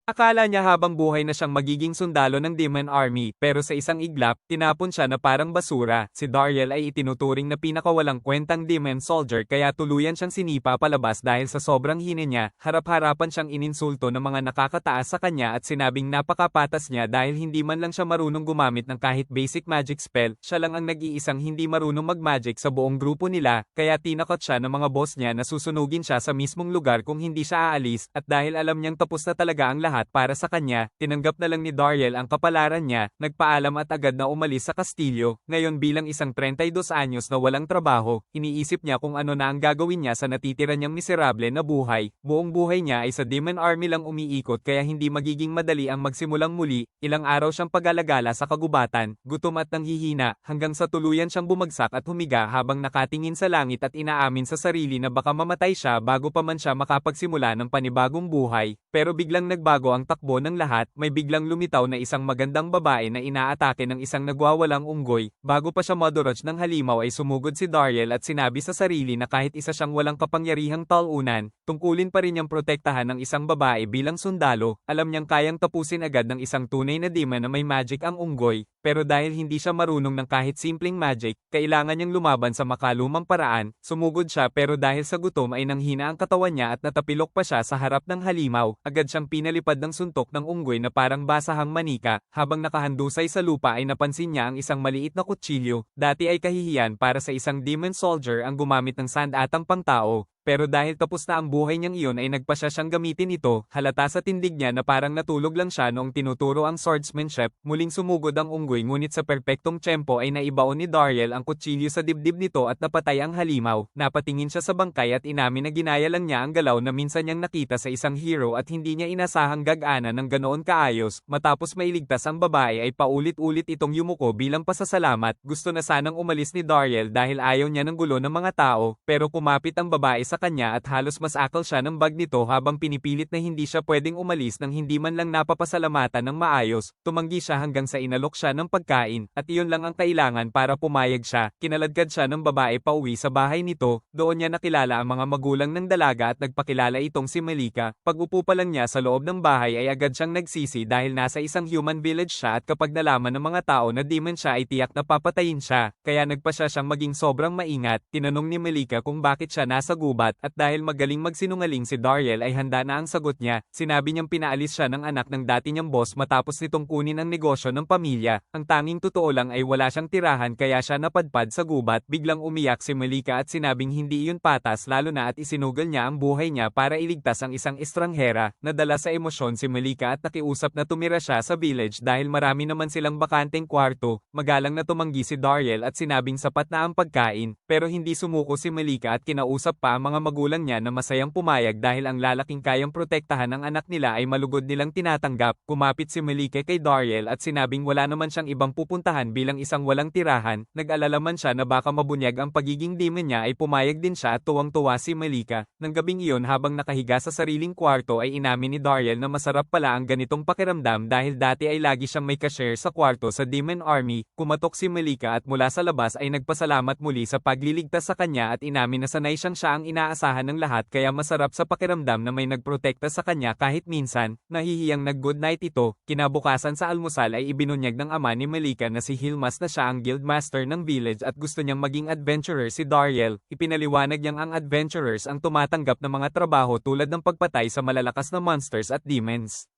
Akala niya habang buhay na siyang magiging sundalo ng Demon Army, pero sa isang iglap, tinapon siya na parang basura. Si Dariel ay itinuturing na pinakawalang kwentang Demon Soldier kaya tuluyan siyang sinipa palabas dahil sa sobrang hine niya, harap-harapan siyang ininsulto ng mga nakakataas sa kanya at sinabing napakapatas niya dahil hindi man lang siya marunong gumamit ng kahit basic magic spell, siya lang ang nag-iisang hindi marunong mag-magic sa buong grupo nila, kaya tinakot siya ng mga boss niya na susunugin siya sa mismong lugar kung hindi siya aalis, at dahil alam niyang tapos na talaga ang lahat para sa kanya, tinanggap na lang ni Dariel ang kapalaran niya, nagpaalam at agad na umalis sa kastilyo. Ngayon bilang isang 32 anyos na walang trabaho, iniisip niya kung ano na ang gagawin niya sa natitira niyang miserable na buhay. Buong buhay niya ay sa Demon Army lang umiikot kaya hindi magiging madali ang magsimulang muli, ilang araw siyang pag-alagala sa kagubatan, gutom at nanghihina, hanggang sa tuluyan siyang bumagsak at humiga habang nakatingin sa langit at inaamin sa sarili na baka mamatay siya bago pa man siya makapagsimula ng panibagong buhay. Pero biglang nagbago ang takbo ng lahat, may biglang lumitaw na isang magandang babae na inaatake ng isang nagwawalang unggoy. Bago pa siya madurog ng halimaw ay sumugod si Dariel at sinabi sa sarili na kahit isa siyang walang kapangyarihang talunan, tungkulin pa rin niyang protektahan ng isang babae bilang sundalo. Alam niyang kayang tapusin agad ng isang tunay na demon na may magic ang unggoy, pero dahil hindi siya marunong ng kahit simpleng magic, kailangan niyang lumaban sa makalumang paraan. Sumugod siya pero dahil sa gutom ay nanghina ang katawan niya at natapilok pa siya sa harap ng halimaw, agad siyang pinalipad ng suntok ng unggoy na parang basahang manika. Habang nakahandusay sa lupa ay napansin niya ang isang maliit na kutsilyo. Dati ay kahihiyan para sa isang demon soldier ang gumamit ng sandatang pangtao. Pero dahil tapos na ang buhay niyang iyon ay nagpasya siyang gamitin ito, halata sa tindig niya na parang natulog lang siya noong tinuturo ang swordsmanship, muling sumugod ang unggoy ngunit sa perpektong tiyempo ay naibaon ni Dariel ang kutsilyo sa dibdib nito at napatay ang halimaw. Napatingin siya sa bangkay at inamin na ginaya lang niya ang galaw na minsan niyang nakita sa isang hero at hindi niya inasahang gagana ng ganoon kaayos. Matapos mailigtas ang babae ay paulit-ulit itong yumuko bilang pasasalamat. Gusto na sanang umalis ni Dariel dahil ayaw niya ng gulo ng mga tao, pero kumapit ang babae sa kanya at halos masakal siya ng bag nito habang pinipilit na hindi siya pwedeng umalis nang hindi man lang napapasalamatan ng maayos. Tumanggi siya hanggang sa inalok siya ng pagkain, at iyon lang ang kailangan para pumayag siya. Kinaladkad siya ng babae pauwi sa bahay nito, doon niya nakilala ang mga magulang ng dalaga at nagpakilala itong si Malika. Pag-upo pa lang niya sa loob ng bahay ay agad siyang nagsisi dahil nasa isang human village siya at kapag nalaman ng mga tao na demon siya ay tiyak na papatayin siya, kaya nagpasya siyang maging sobrang maingat. Tinanong ni Malika kung bakit siya nasa gubat, at dahil magaling magsinungaling si Dariel ay handa na ang sagot niya. Sinabi niyang pinaalis siya ng anak ng dati niyang boss matapos nitong kunin ang negosyo ng pamilya. Ang tanging totoo lang ay wala siyang tirahan kaya siya napadpad sa gubat. Biglang umiyak si Malika at sinabing hindi iyon patas lalo na at isinugal niya ang buhay niya para iligtas ang isang estranghera. Nadala sa emosyon si Malika at nakiusap na tumira siya sa village dahil marami naman silang bakanteng kwarto. Magalang na tumanggi si Dariel at sinabing sapat na ang pagkain, pero hindi sumuko si Malika at kinausap pa ang mga magulang niya na masayang pumayag dahil ang lalaking kayang protektahan ng anak nila ay malugod nilang tinatanggap. Kumapit si Malika kay Dariel at sinabing wala naman siyang ibang pupuntahan bilang isang walang tirahan. Nag-alala man siya na baka mabunyag ang pagiging demon niya ay pumayag din siya at tuwang-tuwa si Malika. Nang gabing iyon habang nakahiga sa sariling kwarto ay inamin ni Dariel na masarap pala ang ganitong pakiramdam dahil dati ay lagi siyang may ka-share sa kwarto sa Demon Army. Kumatok si Malika at mula sa labas ay nagpasalamat muli sa pagliligtas sa kanya at inamin na sanay siyang siya ang inaasahan ng lahat kaya masarap sa pakiramdam na may nagprotekta sa kanya kahit minsan. Nahihiyang nag-good night ito. Kinabukasan sa almusal ay ibinunyag ng ama ni Malika na si Hilmas na siya ang guildmaster ng village at gusto niyang maging adventurer si Dariel. Ipinaliwanag niyang ang adventurers ang tumatanggap ng mga trabaho tulad ng pagpatay sa malalakas na monsters at demons.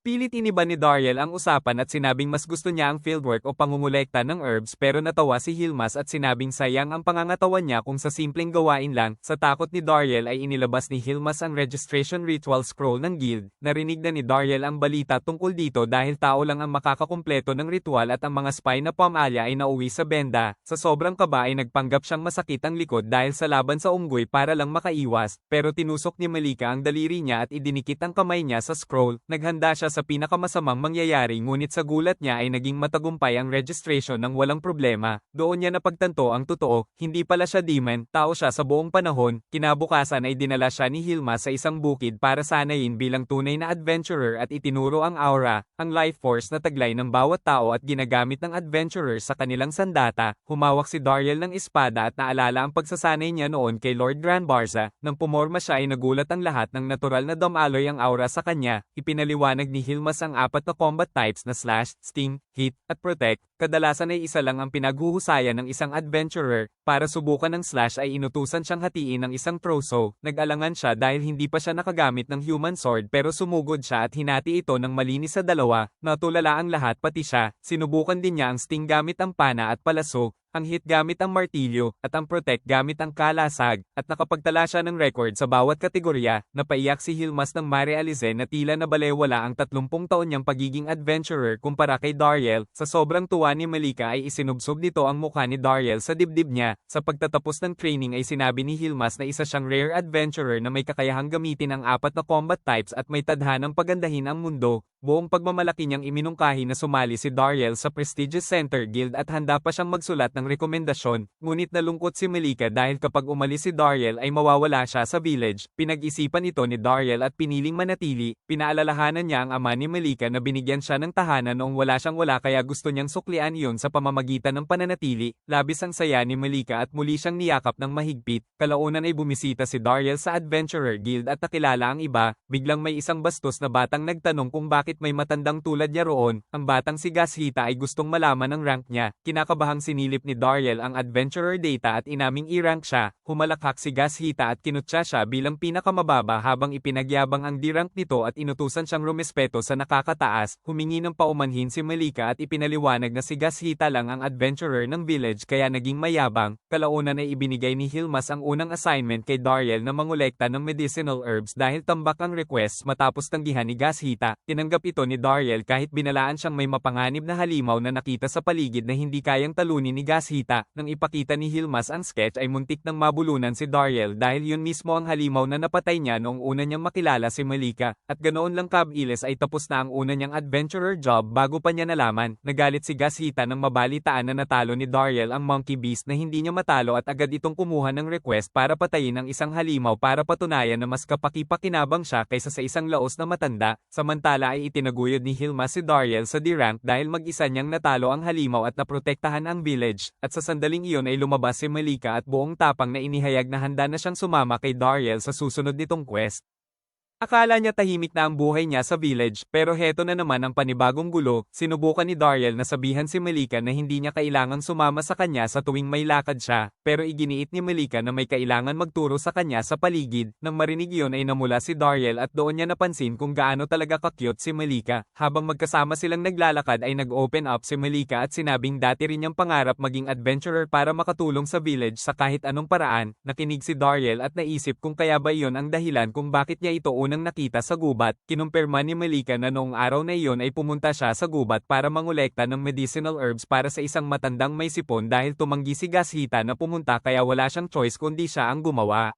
Pilit iniba ni Dariel ang usapan at sinabing mas gusto niya ang fieldwork o pangungulekta ng herbs pero natawa si Hilmas at sinabing sayang ang pangangatawan niya kung sa simpleng gawain lang. Sa takot ni Dariel ay inilabas ni Hilmas ang registration ritual scroll ng guild. Narinig na ni Dariel ang balita tungkol dito dahil tao lang ang makakakumpleto ng ritual at ang mga spy na pamilya ay nauwi sa benda. Sa sobrang kaba ay nagpanggap siyang masakit ang likod dahil sa laban sa unggoy para lang makaiwas, pero tinusok ni Malika ang daliri niya at idinikit ang kamay niya sa scroll. Naghanda siya sa sa pinakamasamang mangyayari ngunit sa gulat niya ay naging matagumpay ang registration ng walang problema. Doon niya napagtanto ang totoo, hindi pala siya demon, tao siya sa buong panahon. Kinabukasan ay dinala siya ni Hilma sa isang bukid para sanayin bilang tunay na adventurer at itinuro ang aura, ang life force na taglay ng bawat tao at ginagamit ng adventurer sa kanilang sandata. Humawak si Dariel ng espada at naalala ang pagsasanay niya noon kay Lord Granbarza. Nang pumorma siya ay nagulat ang lahat ng natural na damaloy ang aura sa kanya. Ipinaliwanag ni Hilmas ang apat na combat types na slash, sting, hit, at protect. Kadalasan ay isa lang ang pinaghuhusayan ng isang adventurer. Para subukan ng slash ay inutusan siyang hatiin ng isang troso. Nag-alangan siya dahil hindi pa siya nakagamit ng human sword pero sumugod siya at hinati ito ng malinis sa dalawa. Natulala ang lahat pati siya. Sinubukan din niya ang sting gamit ang pana at palaso, ang hit gamit ang martilyo, at ang protect gamit ang kalasag, at nakapagtala siya ng record sa bawat kategorya. Napaiyak si Hilmas nang marealize na tila nabalewala ang 30 taon niyang pagiging adventurer kumpara kay Dariel. Sa sobrang tuwa ni Malika ay isinubsob nito ang mukha ni Dariel sa dibdib niya. Sa pagtatapos ng training ay sinabi ni Hilmas na isa siyang rare adventurer na may kakayahang gamitin ang apat na combat types at may tadhanang pagandahin ang mundo. Buong pagmamalaki niyang iminungkahi na sumali si Dariel sa prestigious Center Guild at handa pa siyang magsulat ng rekomendasyon. Ngunit nalungkot si Malika dahil kapag umalis si Dariel ay mawawala siya sa village. Pinag-isipan ito ni Dariel at piniling manatili. Pinaalalahanan niya ang ama ni Malika na binigyan siya ng tahanan noong wala kaya gusto niyang suklian iyon sa pamamagitan ng pananatili. Labis ang saya ni Malika at muli siyang niyakap ng mahigpit. Kalaunan ay bumisita si Dariel sa Adventurer Guild at nakilala ang iba. Biglang may isang bastos na batang nagtanong kung bakit may matandang tulad niya roon. Ang batang si Gashita ay gustong malaman ang rank niya. Kinakabahang sinilip ni Dariel ang adventurer data at inaming i-rank siya. Humalakhak si Gashita at kinutya siya bilang pinakamababa habang ipinagyabang ang D-rank nito at inutusan siyang rumespeto sa nakakataas. Humingi ng paumanhin si Malika at ipinaliwanag na si Gashita lang ang adventurer ng village kaya naging mayabang. Kalaunan ay ibinigay ni Hilmas ang unang assignment kay Dariel na mangolekta ng medicinal herbs dahil tambak ang request matapos tanggihan ni Gashita. Tinanggap ito ni Dariel kahit binalaan siyang may mapanganib na halimaw na nakita sa paligid na hindi kayang talunin ni Gashita. Nang ipakita ni Hilmas ang sketch ay muntik nang mabulunan si Dariel dahil yun mismo ang halimaw na napatay niya noong una niyang makilala si Malika. At ganoon lang kabilis ay tapos na ang una niyang adventurer job bago pa niya nalaman. Nagalit si Gashita nang mabalitaan na natalo ni Dariel ang monkey beast na hindi niya matalo at agad itong kumuha ng request para patayin ang isang halimaw para patunayan na mas kapaki-pakinabang siya kaysa sa isang laos na matanda. Samantala ay itinaguyod ni Hilmas si Dariel sa D-rank dahil mag-isa niyang natalo ang halimaw at naprotektahan ang village. At sa sandaling iyon ay lumabas si Malika at buong tapang na inihayag na handa na siyang sumama kay Dariel sa susunod nitong quest. Akala niya tahimik na ang buhay niya sa village, pero heto na naman ang panibagong gulo. Sinubukan ni Dariel na sabihan si Malika na hindi niya kailangang sumama sa kanya sa tuwing may lakad siya, pero iginiit ni Malika na may kailangan magturo sa kanya sa paligid. Nang marinig iyon ay namula si Dariel at doon niya napansin kung gaano talaga ka-cute si Malika. Habang magkasama silang naglalakad ay nag-open up si Malika at sinabing dati rin niyang pangarap maging adventurer para makatulong sa village sa kahit anong paraan. Nakinig si Dariel at naisip kung kaya ba iyon ang dahilan kung bakit niya ito unang nakita sa gubat. Kinumpirma ni Malika na noong araw na iyon ay pumunta siya sa gubat para mangolekta ng medicinal herbs para sa isang matandang may sipon dahil tumanggi si Gashita na pumunta kaya wala siyang choice kundi siya ang gumawa.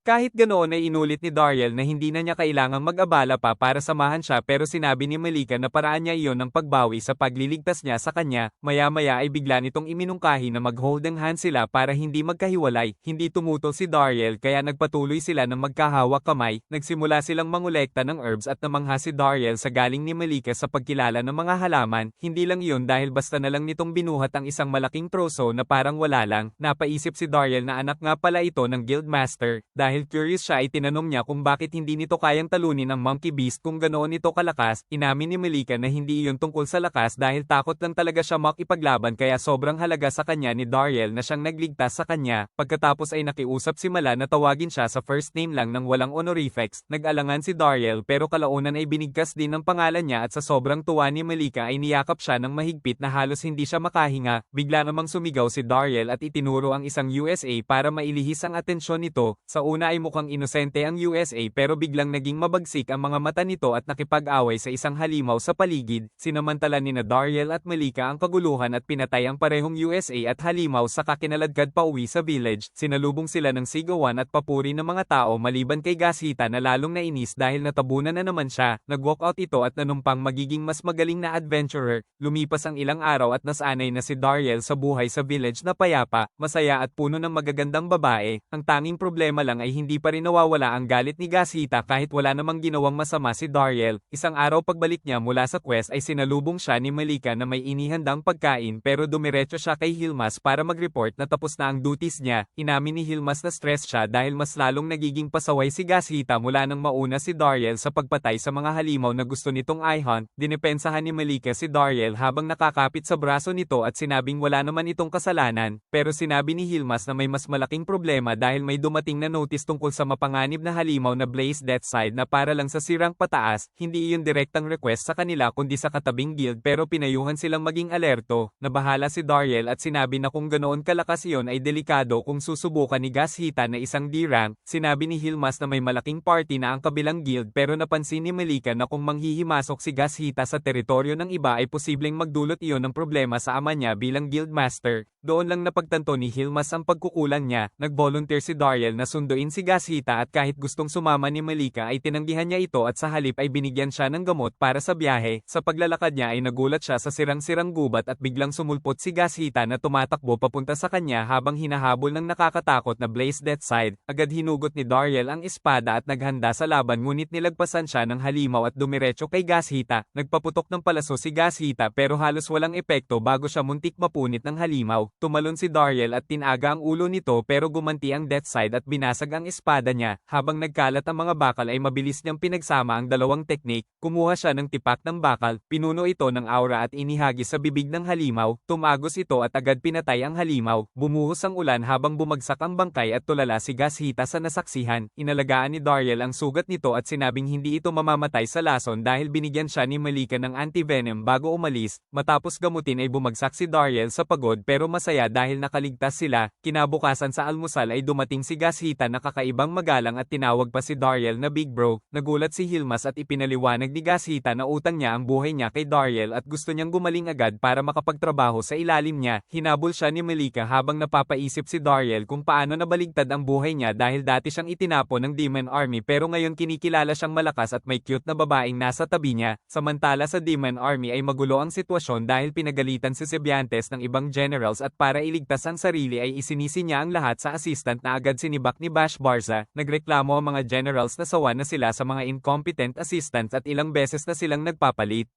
Kahit ganoon ay inulit ni Dariel na hindi na niya kailangang mag-abala pa para samahan siya pero sinabi ni Malika na paraan niya iyon ng pagbawi sa pagliligtas niya sa kanya. Maya-maya ay bigla nitong iminungkahi na mag-holding hand sila para hindi magkahiwalay. Hindi tumutol si Dariel kaya nagpatuloy sila ng magkahawak kamay. Nagsimula silang mangolekta ng herbs at namangha si Dariel sa galing ni Malika sa pagkilala ng mga halaman. Hindi lang iyon dahil basta na lang nitong binuhat ang isang malaking troso na parang wala lang. Napaisip si Dariel na anak nga pala ito ng guildmaster. Dahil curious siya ay tinanong niya kung bakit hindi nito kayang talunin ang monkey beast kung ganoon ito kalakas. Inamin ni Malika na hindi iyon tungkol sa lakas dahil takot lang talaga siya makipaglaban kaya sobrang halaga sa kanya ni Dariel na siyang nagligtas sa kanya. Pagkatapos ay nakiusap si Mala na tawagin siya sa first name lang ng walang honorifics. Nag-alangan si Dariel pero kalaunan ay binigkas din ang pangalan niya at sa sobrang tuwa ni Malika ay niyakap siya ng mahigpit na halos hindi siya makahinga. Bigla namang sumigaw si Dariel at itinuro ang isang USA para mailihis ang atensyon nito. Sa una una ay mukhang inosente ang USA pero biglang naging mabagsik ang mga mata nito at nakipag-away sa isang halimaw sa paligid, sinamantala nina Daryl at Malika ang kaguluhan at pinatay ang parehong USA at halimaw saka kinaladkad pa uwi sa village, sinalubong sila ng sigawan at papuri ng mga tao maliban kay Gashita na lalong nainis dahil natabunan na naman siya, nag-walkout ito at nanumpang magiging mas magaling na adventurer, lumipas ang ilang araw at nasanay na si Daryl sa buhay sa village na payapa, masaya at puno ng magagandang babae, ang tanging problema lang ay hindi pa rin nawawala ang galit ni Gashita kahit wala namang ginawang masama si Daryl. Isang araw pagbalik niya mula sa quest ay sinalubong siya ni Malika na may inihandang pagkain pero dumiretso siya kay Hilmas para mag-report na tapos na ang duties niya. Inamin ni Hilmas na stress siya dahil mas lalong nagiging pasaway si Gashita mula nang mauna si Daryl sa pagpatay sa mga halimaw na gusto nitong i-hunt. Dinepensahan ni Malika si Daryl habang nakakapit sa braso nito at sinabing wala naman itong kasalanan, pero sinabi ni Hilmas na may mas malaking problema dahil may dumating na notice tungkol sa mapanganib na halimaw na Blaze Deathside na para lang sa sirang pataas, hindi iyon direktang request sa kanila kundi sa katabing guild pero pinayuhan silang maging alerto. Nabahala si Daryl at sinabi na kung ganoon kalakas iyon ay delikado kung susubukan ni Gashita na isang D-rank. Sinabi ni Hilmas na may malaking party na ang kabilang guild pero napansin ni Malika na kung manghihimasok si Gashita sa teritoryo ng iba ay posibleng magdulot iyon ng problema sa ama niya bilang guild master. Doon lang napagtanto ni Hilmas ang pagkukulang niya, nag-volunteer si Daryl na sunduin si Gashita at kahit gustong sumama ni Malika ay tinanggihan niya ito at sa halip ay binigyan siya ng gamot para sa biyahe. Sa paglalakad niya ay nagulat siya sa sirang-sirang gubat at biglang sumulpot si Gashita na tumatakbo papunta sa kanya habang hinahabol ng nakakatakot na Blaze Deathside. Agad hinugot ni Daryl ang espada at naghanda sa laban ngunit nilagpasan siya ng halimaw at dumiretso kay Gashita. Nagpaputok ng palaso si Gashita pero halos walang epekto bago siya muntik mapunit ng halimaw. Tumalon si Daryl at tinaga ang ulo nito pero gumanti ang Deathside at binasag ang espada niya. Habang nagkalat ang mga bakal ay mabilis niyang pinagsama ang dalawang teknik. Kumuha siya ng tipak ng bakal, pinuno ito ng aura at inihagis sa bibig ng halimaw. Tumagos ito at agad pinatay ang halimaw. Bumuhos ang ulan habang bumagsak ang bangkay at tulala si Gashita sa nasaksihan. Inalagaan ni Daryl ang sugat nito at sinabing hindi ito mamamatay sa lason dahil binigyan siya ni Malika ng anti-venom bago umalis. Matapos gamutin ay bumagsak si Daryl sa pagod pero masaya dahil nakaligtas sila. Kinabukasan sa almusal ay dumating si Gashita na kakaibang magalang at tinawag pa si Daryl na Big Bro. Nagulat si Hilmas at ipinaliwanag ni Gashita na utang niya ang buhay niya kay Daryl at gusto niyang gumaling agad para makapagtrabaho sa ilalim niya. Hinabol siya ni Malika habang napapaisip si Daryl kung paano nabaligtad ang buhay niya dahil dati siyang itinapon ng Demon Army pero ngayon kinikilala siyang malakas at may cute na babaeng nasa tabi niya. Samantala sa Demon Army ay magulo ang sitwasyon dahil pinagalitan si Sebiantes ng ibang generals at para iligtas ang sarili ay isinisi niya ang lahat sa assistant na agad sinibak ni Bash Barza. Nagreklamo ang mga generals na sawa na sila sa mga incompetent assistants at ilang beses na silang nagpapalit.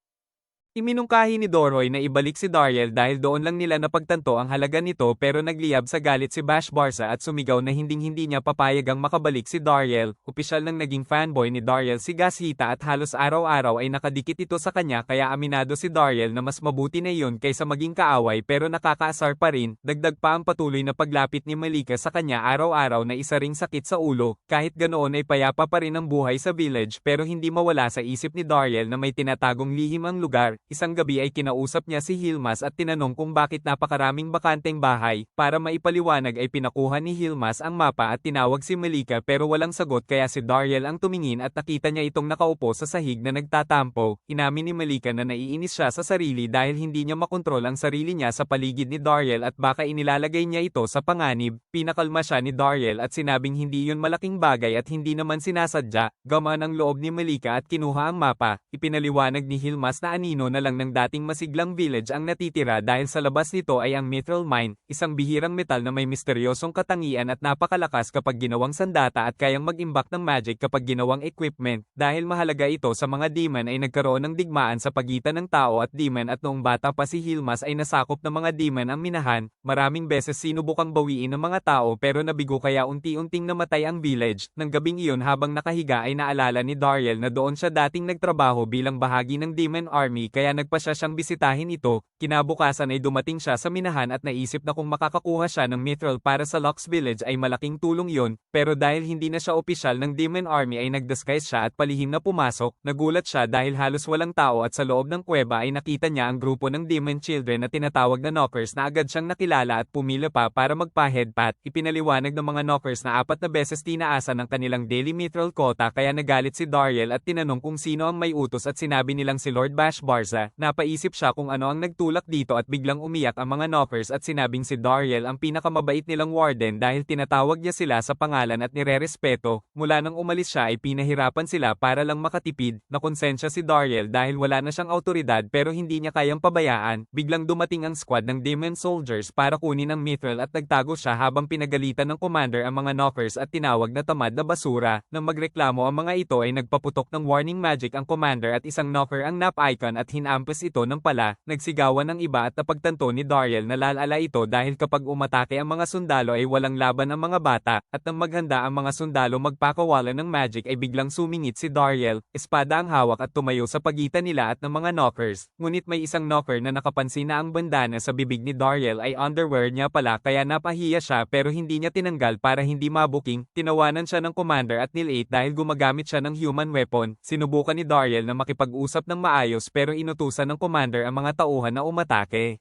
Iminungkahi ni Doroy na ibalik si Daryl dahil doon lang nila napagtanto ang halaga nito pero nagliyab sa galit si Bash Barza at sumigaw na hinding-hindi niya papayagang makabalik si Daryl. Opisyal nang naging fanboy ni Daryl si Gashita at halos araw-araw ay nakadikit ito sa kanya kaya aminado si Daryl na mas mabuti na iyon kaysa maging kaaway pero nakakaasar pa rin. Dagdag pa ang patuloy na paglapit ni Malika sa kanya araw-araw na isa ring sakit sa ulo. Kahit ganoon ay payapa pa rin ang buhay sa village pero hindi mawala sa isip ni Daryl na may tinatagong lihim ang lugar. Isang gabi ay kinausap niya si Hilmas at tinanong kung bakit napakaraming bakanteng bahay. Para maipaliwanag ay pinakuha ni Hilmas ang mapa at tinawag si Malika pero walang sagot kaya si Daryl ang tumingin at nakita niya itong nakaupo sa sahig na nagtatampo. Inamin ni Malika na naiinis siya sa sarili dahil hindi niya makontrol ang sarili niya sa paligid ni Daryl at baka inilalagay niya ito sa panganib. Pinakalma siya ni Daryl at sinabing hindi iyon malaking bagay at hindi naman sinasadya. Gamaan ang loob ni Malika at kinuha ang mapa. Ipinaliwanag ni Hilmas na anino na lang ng dating masiglang village ang natitira dahil sa labas nito ay ang Mithril Mine, isang bihirang metal na may misteryosong katangian at napakalakas kapag ginawang sandata at kayang mag-imbak ng magic kapag ginawang equipment. Dahil mahalaga ito sa mga demon ay nagkaroon ng digmaan sa pagitan ng tao at demon at noong bata pa si Hilmas ay nasakop ng mga demon ang minahan. Maraming beses sinubukang bawiin ng mga tao pero nabigo kaya unti-unting namatay ang village. Nang gabing iyon habang nakahiga ay naalala ni Daryl na doon siya dating nagtrabaho bilang bahagi ng Demon Army kaya kaya nagpasya siyang bisitahin ito. Kinabukasan ay dumating siya sa minahan at naisip na kung makakakuha siya ng mithril para sa Lux Village ay malaking tulong yon, pero dahil hindi na siya opisyal ng Demon Army ay nagdisguise siya at palihim na pumasok. Nagulat siya dahil halos walang tao at sa loob ng kuweba ay nakita niya ang grupo ng Demon Children na tinatawag na Knockers na agad siyang nakilala at pumila pa para magpa-headpat. Ipinaliwanag ng mga Knockers na 4 na beses tinaasan ng kanilang daily mithril quota kaya nagalit si Dariel at tinanong kung sino ang may utos at sinabi nilang si Lord Bash Barza. Napaisip siya kung ano ang nagtulak dito at biglang umiyak ang mga Knockers at sinabing si Dariel ang pinakamabait nilang warden dahil tinatawag niya sila sa pangalan at nirerespeto. Mula nang umalis siya ay pinahirapan sila para lang makatipid. Nakonsensya si Dariel dahil wala na siyang autoridad pero hindi niya kayang pabayaan. Biglang dumating ang squad ng Demon Soldiers para kunin ang mithril at nagtago siya habang pinagalitan ng commander ang mga Knockers at tinawag na tamad na basura. Nang magreklamo ang mga ito ay nagpaputok ng warning magic ang commander at isang Knocker ang nap icon at hinampas ito ng pala. Nagsigawan ng iba at napagtanto ni Dariel na lalala ito dahil kapag umatake ang mga sundalo ay walang laban ang mga bata at nang maghanda ang mga sundalo magpakawalan ng magic ay biglang sumingit si Dariel, espada ang hawak at tumayo sa pagitan nila at ng mga Knockers. Ngunit may isang Knocker na nakapansin na ang bandana sa bibig ni Dariel ay underwear niya pala kaya napahiya siya pero hindi niya tinanggal para hindi mabuking. Tinawanan siya ng commander at nilate dahil gumagamit siya ng human weapon. Sinubukan ni Dariel na makipag-usap ng maayos pero inutusan ng commander ang mga tauhan na umatake.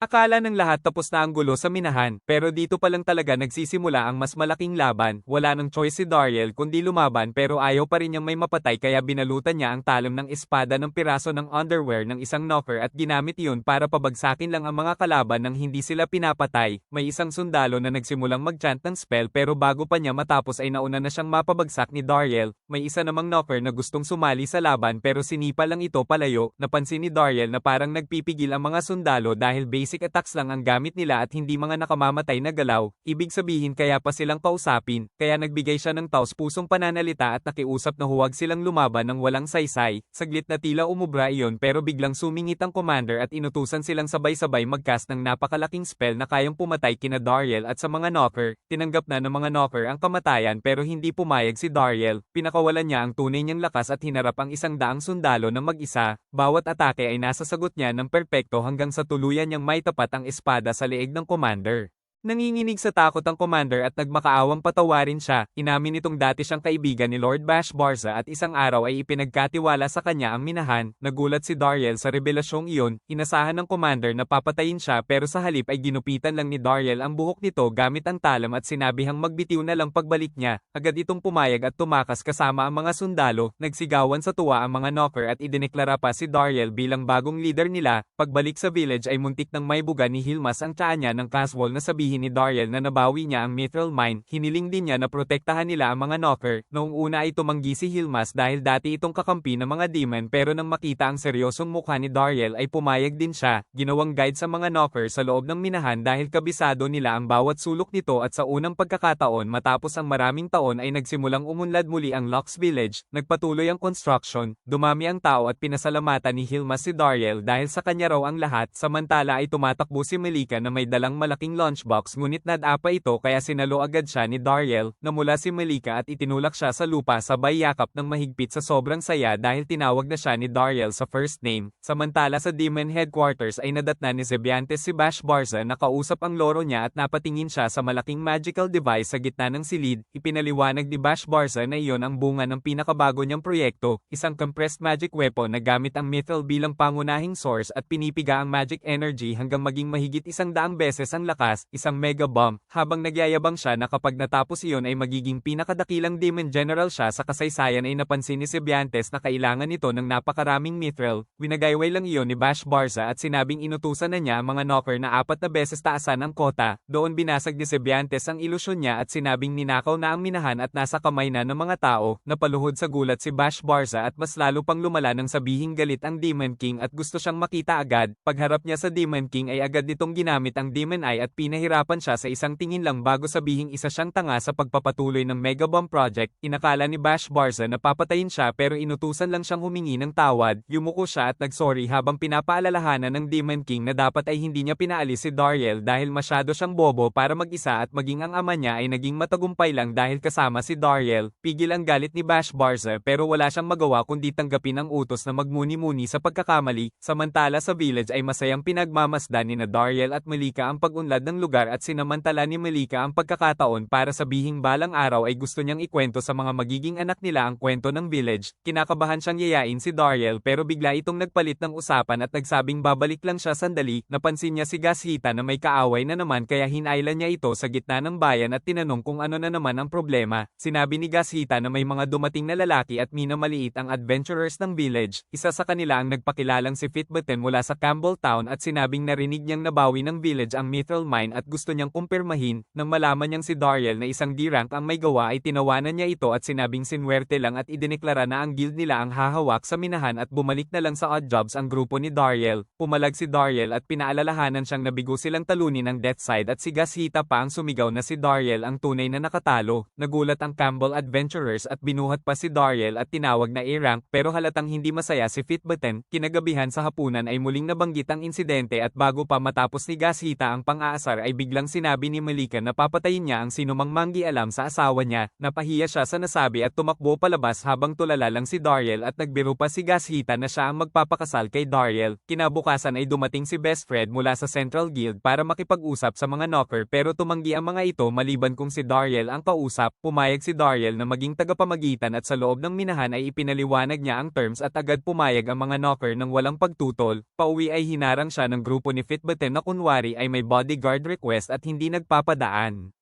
Akala ng lahat tapos na ang gulo sa minahan, pero dito pa lang talaga nagsisimula ang mas malaking laban. Wala nang choice si Dariel kundi lumaban pero ayaw pa rin niyang may mapatay kaya binalutan niya ang talon ng espada ng piraso ng underwear ng isang Knocker at ginamit iyon para pabagsakin lang ang mga kalaban nang hindi sila pinapatay. May isang sundalo na nagsimulang mag-chant ng spell pero bago pa niya matapos ay nauna na siyang mapabagsak ni Dariel. May isa namang Knocker na gustong sumali sa laban pero sinipa lang ito palayo. Napansin ni Dariel na parang nagpipigil ang mga sundalo dahil basic attacks lang ang gamit nila at hindi mga nakamamatay na galaw. Ibig sabihin kaya pa silang kausapin, kaya nagbigay siya ng taos-pusong pananalita at nakiusap na huwag silang lumaban ng walang saysay. Saglit na tila umubra iyon pero biglang sumingit ang commander at inutusan silang sabay-sabay mag-cast ng napakalaking spell na kayang pumatay kina Dariel at sa mga Knocker. Tinanggap na ng mga Knocker ang kamatayan pero hindi pumayag si Dariel. Pinakawalan niya ang tunay niyang lakas at hinarap ang 100 sundalo na mag-isa. Bawat atake ay nasasagot niya ng perpekto hanggang sa tuluyan niyang may tapat ang espada sa leeg ng commander. Nanginginig sa takot ang commander at nagmakaawang patawarin siya. Inamin nitong dati siyang kaibigan ni Lord Bash Barza at isang araw ay ipinagkatiwala sa kanya ang minahan. Nagulat si Dariel sa revelasyong iyon. Inasahan ng commander na papatayin siya pero sa halip ay ginupitan lang ni Dariel ang buhok nito gamit ang talam at sinabihang magbitiw na lang pagbalik niya. Agad itong pumayag at tumakas kasama ang mga sundalo. Nagsigawan sa tuwa ang mga Knocker at idineklara pa si Dariel bilang bagong leader nila. Pagbalik sa village ay muntik nang maibuga ni Hilmas ang tiyan niya ng Caswall na sabihin ni Dariel na nabawi niya ang mithril mine. Hiniling din niya na protektahan nila ang mga Knocker. Noong una ay tumanggi si Hilmas dahil dati itong kakampi ng mga demon pero nang makita ang seryosong mukha ni Dariel ay pumayag din siya. Ginawang guide sa mga Knocker sa loob ng minahan dahil kabisado nila ang bawat sulok nito at sa unang pagkakataon matapos ang maraming taon ay nagsimulang umunlad muli ang Lux Village. Nagpatuloy ang construction, dumami ang tao at pinasalamatan ni Hilmas si Dariel dahil sa kanya raw ang lahat. Samantala ay tumatakbo si Melika na may dalang malaking lunchbox ngunit nadapa ito kaya sinalo agad siya ni Dariel. Namula si Melika at itinulak siya sa lupa sabay yakap ng mahigpit sa sobrang saya dahil tinawag na siya ni Dariel sa first name. Samantala sa Demon Headquarters ay nadatnan ni Zebiantes si Bash Barza na kausap ang loro niya at napatingin siya sa malaking magical device sa gitna ng silid. Ipinaliwanag ni Bash Barza na iyon ang bunga ng pinakabago niyang proyekto, isang compressed magic weapon na gamit ang mithril bilang pangunahing source at pinipiga ang magic energy hanggang maging mahigit 100 beses ang lakas, isang mega bomb, habang nagyayabang siya na kapag natapos iyon ay magiging pinakadakilang demon general siya sa kasaysayan ay napansin ni Zebiantes na kailangan nito ng napakaraming mithril. Winagayway lang iyon ni Bash Barza at sinabing inutusan na niya ang mga Knocker na 4 na beses taasan ang kota. Doon binasag ni Zebiantes ang ilusyon niya at sinabing ninakaw na ang minahan at nasa kamay na ng mga tao. Napaluhod sa gulat si Bash Barza at mas lalo pang lumala nang sabihing galit ang Demon King at gusto siyang makita agad. Pagharap niya sa Demon King ay agad nitong ginamit ang Demon Eye at pinahirapan nahirapan siya sa isang tingin lang bago sabihing isa siyang tanga sa pagpapatuloy ng Mega Bomb Project. Inakala ni Bash Barza na papatayin siya pero inutusan lang siyang humingi ng tawad. Yumuko siya at nagsorry habang pinapaalalahanan ng Demon King na dapat ay hindi niya pinaalis si Dariel dahil masyado siyang bobo para mag-isa at maging ang ama niya ay naging matagumpay lang dahil kasama si Dariel. Pigil ang galit ni Bash Barza pero wala siyang magawa kundi tanggapin ang utos na magmuni-muni sa pagkakamali. Samantala sa village ay masayang pinagmamasdan ni Dariel at Malika ang pag-unlad ng lugar at sinamantala ni Malika ang pagkakataon para sabihing balang araw ay gusto niyang ikwento sa mga magiging anak nila ang kwento ng village. Kinakabahan siyang yayain si Dariel pero bigla itong nagpalit ng usapan at nagsabing babalik lang siya sandali. Napansin niya si Gashita na may kaaway na naman kaya hinailan niya ito sa gitna ng bayan at tinanong kung ano na naman ang problema. Sinabi ni Gashita na may mga dumating na lalaki at minamaliit ang adventurers ng village. Isa sa kanila ang nagpakilalang si Fitbuten mula sa Campbelltown at sinabing narinig niyang nabawi ng village ang Mithril Mine at gusto niyang kumpirmahin. Nang malaman niyang si Dariel na isang D-rank ang may gawa ay tinawanan niya ito at sinabing sinwerte lang at idineklara na ang guild nila ang hahawak sa minahan at bumalik na lang sa odd jobs ang grupo ni Dariel. Pumalag si Dariel at pinaalalahanan siyang nabigo silang talunin ng Deathside at si Gashita pa ang sumigaw na si Dariel ang tunay na nakatalo. Nagulat ang Campbell Adventurers at binuhat pa si Dariel at tinawag na A-rank pero halatang hindi masaya si Fitbuten. Kinagabihan sa hapunan ay muling nabanggit ang insidente at bago pa matapos ni Gashita ang pang-aasar ay biglang sinabi ni Malika na papatayin niya ang sinumang manggialam sa asawa niya. Napahiya siya sa nasabi at tumakbo palabas habang tulala lang si Dariel at nagbiro pa si Gashita na siya ang magpapakasal kay Dariel. Kinabukasan ay dumating si Best Fred mula sa Central Guild para makipag-usap sa mga knocker pero tumanggi ang mga ito maliban kung si Dariel ang kausap. Pumayag si Dariel na maging tagapamagitan at sa loob ng minahan ay ipinaliwanag niya ang terms at agad pumayag ang mga knocker ng walang pagtutol. Pauwi ay hinarang siya ng grupo ni Fitbuten na kunwari ay may bodyguard request at hindi nagpapadaan.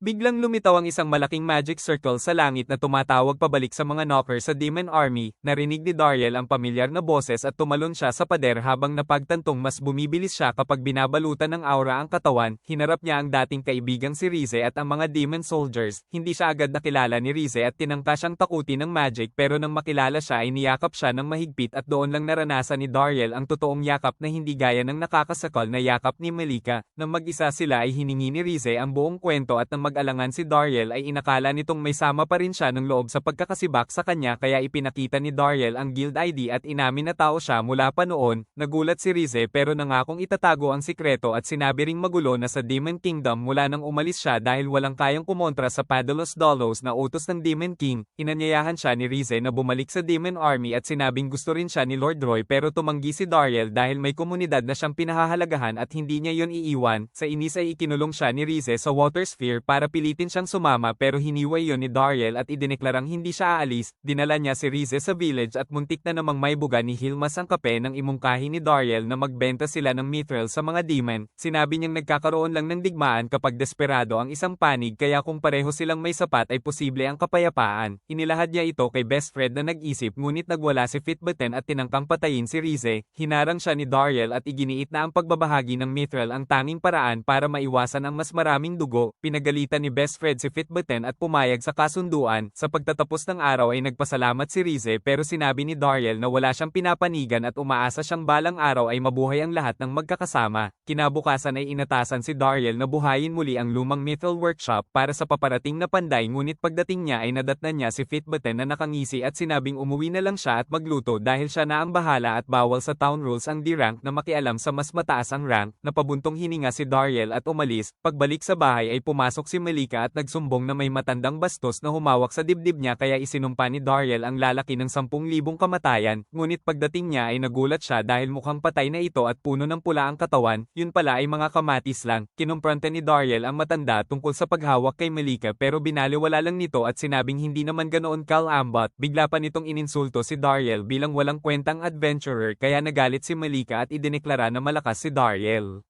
Biglang lumitaw ang isang malaking magic circle sa langit na tumatawag pabalik sa mga knocker sa Demon Army. Narinig ni Dariel ang pamilyar na boses at tumalon siya sa pader habang napagtantong mas bumibilis siya kapag binabalutan ng aura ang katawan. Hinarap niya ang dating kaibigang si Rize at ang mga demon soldiers. Hindi siya agad nakilala ni Rize at tinangka siyang takutin ng magic pero nang makilala siya ay niyakap siya ng mahigpit at doon lang naranasan ni Dariel ang totoong yakap na hindi gaya ng nakakasakal na yakap ni Malika. Nang mag-isa sila ay hiningi ni Rize ang buong kwento at nang mag-alangan si Dariel ay inakala nitong may sama pa rin siya ng loob sa pagkakasibak sa kanya kaya ipinakita ni Dariel ang guild ID at inamin na tao siya mula pa noon. Nagulat si Rize pero nangakong itatago ang sikreto at sinabi ring magulo na sa Demon Kingdom mula nang umalis siya dahil walang kayang kumontra sa Padalos Dolos na utos ng Demon King. Inanyayahan siya ni Rize na bumalik sa Demon Army at sinabing gusto rin siya ni Lord Roy pero tumanggi si Dariel dahil may komunidad na siyang pinahahalagahan at hindi niya yon iiwan. Sa inis ay ikinulong siya ni Rize sa Water Sphere para pilitin siyang sumama pero hiniway yon ni Dariel at idineklarang hindi siya aalis. Dinala niya si Rize sa village at muntik na namang maibuga ni Hilmas ang kape nang imungkahi ni Dariel na magbenta sila ng mithril sa mga demon. Sinabi niyang nagkakaroon lang ng digmaan kapag desperado ang isang panig kaya kung pareho silang may sapat ay posible ang kapayapaan. Inilahad niya ito kay Best Fred na nag-isip ngunit nagwala si Fitbuten at tinangkang patayin si Rize. Hinarang siya ni Dariel at iginiit na ang pagbabahagi ng mithril ang tanging paraan para maiwasan ang mas maraming dugo. Pinagalitan ni Best Fred si Fitbuten at pumayag sa kasunduan. Sa pagtatapos ng araw ay nagpasalamat si Rize pero sinabi ni Dariel na wala siyang pinapanigan at umaasa siyang balang araw ay mabuhay ang lahat ng magkakasama. Kinabukasan ay inatasan si Dariel na buhayin muli ang lumang mithril workshop para sa paparating na panday ngunit pagdating niya ay nadatnan niya si Fitbuten na nakangisi at sinabing umuwi na lang siya at magluto dahil siya na ang bahala at bawal sa town rules ang D-rank na makialam sa mas mataas ang rank. Napabuntong hininga si Dariel at umalis. Pagbalik sa bahay ay pumasok si Malika at nagsumbong na may matandang bastos na humawak sa dibdib niya kaya isinumpa ni Dariel ang lalaki ng 10,000 kamatayan. Ngunit pagdating niya ay nagulat siya dahil mukhang patay na ito at puno ng pula ang katawan, yun pala ay mga kamatis lang. Kinumpronta ni Dariel ang matanda tungkol sa paghawak kay Malika pero binaliwala lang nito at sinabing hindi naman ganoon kalambot. Bigla pa nitong ininsulto si Dariel bilang walang kwentang adventurer kaya nagalit si Malika at idineklara na malakas si Dariel.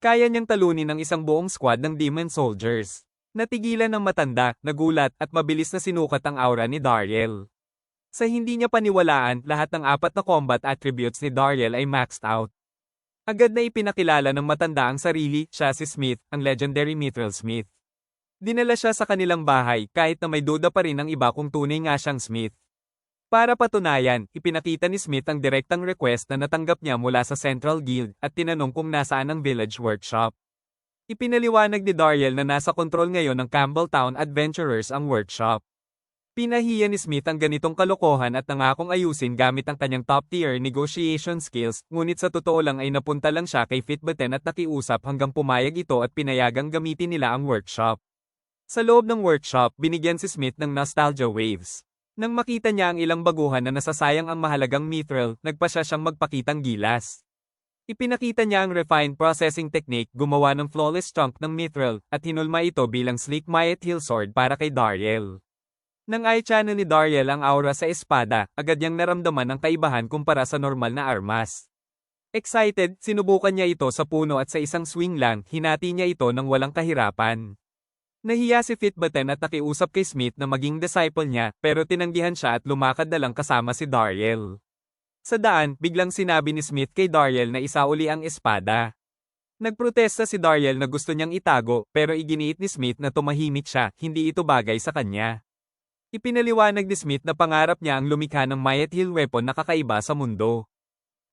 Kaya niyang talunin ang isang buong squad ng demon soldiers. Natigilan ng matanda, nagulat, at mabilis na sinukat ang aura ni Dariel. Sa hindi niya paniwalaan, lahat ng 4 na combat attributes ni Dariel ay maxed out. Agad na ipinakilala ng matanda ang sarili, siya si Smith, ang legendary Mithril Smith. Dinala siya sa kanilang bahay, kahit na may duda pa rin ang iba kung tunay nga siyang Smith. Para patunayan, ipinakita ni Smith ang direktang request na natanggap niya mula sa Central Guild at tinanong kung nasaan ang village workshop. Ipinaliwanag ni Dariel na nasa kontrol ngayon ng Campbelltown Adventurers ang workshop. Pinahiya ni Smith ang ganitong kalokohan at nangakong ayusin gamit ang kanyang top-tier negotiation skills, ngunit sa totoo lang ay napunta lang siya kay Fitbuten at nakiusap hanggang pumayag ito at pinayagang gamitin nila ang workshop. Sa loob ng workshop, binigyan si Smith ng nostalgia waves. Nang makita niya ang ilang baguhan na nasasayang ang mahalagang mithril, nagpasya siyang magpakitang gilas. Ipinakita niya ang refined processing technique, gumawa ng flawless chunk ng mithril, at hinulma ito bilang sleek Myeth Hill sword para kay Dariel. Nang eye-channel ni Dariel ang aura sa espada, agad niyang naramdaman ang kaibahan kumpara sa normal na armas. Excited, sinubukan niya ito sa puno at sa isang swing lang, hinati niya ito ng walang kahirapan. Nahiya si Fitbuten at nakiusap kay Smith na maging disciple niya, pero tinanggihan siya at lumakad na lang kasama si Dariel. Sa daan, biglang sinabi ni Smith kay Dariel na isauli ang espada. Nagprotesta si Dariel na gusto niyang itago, pero iginiit ni Smith na tumahimik siya, hindi ito bagay sa kanya. Ipinaliwanag ni Smith na pangarap niya ang lumikha ng Myeth Hill weapon na kakaiba sa mundo.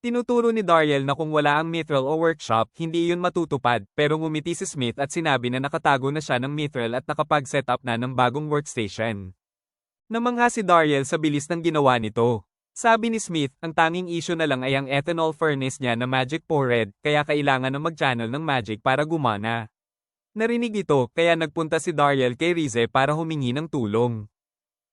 Tinuturo ni Dariel na kung wala ang mithril o workshop, hindi iyon matutupad, pero ngumiti si Smith at sinabi na nakatago na siya ng mithril at nakapag-set up na ng bagong workstation. Namangha si Dariel sa bilis ng ginawa nito. Sabi ni Smith, ang tanging issue na lang ay ang ethanol furnace niya na magic poured, kaya kailangan na mag-channel ng magic para gumana. Narinig ito, kaya nagpunta si Dariel kay Rize para humingi ng tulong.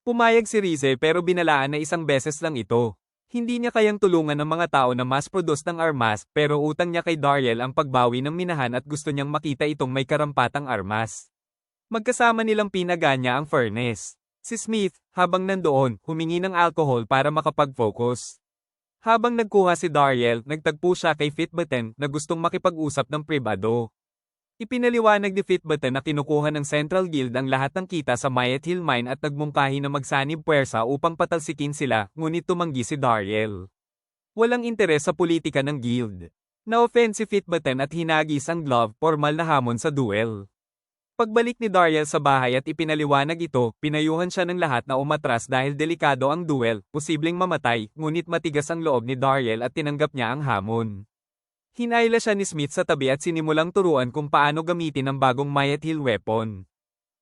Pumayag si Rize pero binalaan na isang beses lang ito. Hindi niya kayang tulungan ng mga tao na mass-produce ng armas, pero utang niya kay Dariel ang pagbawi ng minahan at gusto niyang makita itong may karampatang armas. Magkasama nilang pinaganya ang furnace. Si Smith, habang nandoon, humingi ng alcohol para makapag-focus. Habang nagkuha si Dariel, nagtagpo siya kay Fitbuten na gustong makipag-usap ng pribado. Ipinaliwanag ni Fitbuten na kinukuha ng Central Guild ang lahat ng kita sa Myeth Hill Mine at nagmungkahi na magsanib puwersa upang patalsikin sila, ngunit tumanggi si Dariel. Walang interes sa politika ng guild. Na-offend si Fitbuten at hinagis ang glove, formal na hamon sa duel. Pagbalik ni Dariel sa bahay at ipinaliwanag ito, pinayuhan siya ng lahat na umatras dahil delikado ang duel, posibleng mamatay, ngunit matigas ang loob ni Dariel at tinanggap niya ang hamon. Hinayla siya ni Smith sa tabi at sinimulang turuan kung paano gamitin ang bagong Myeth Hill weapon.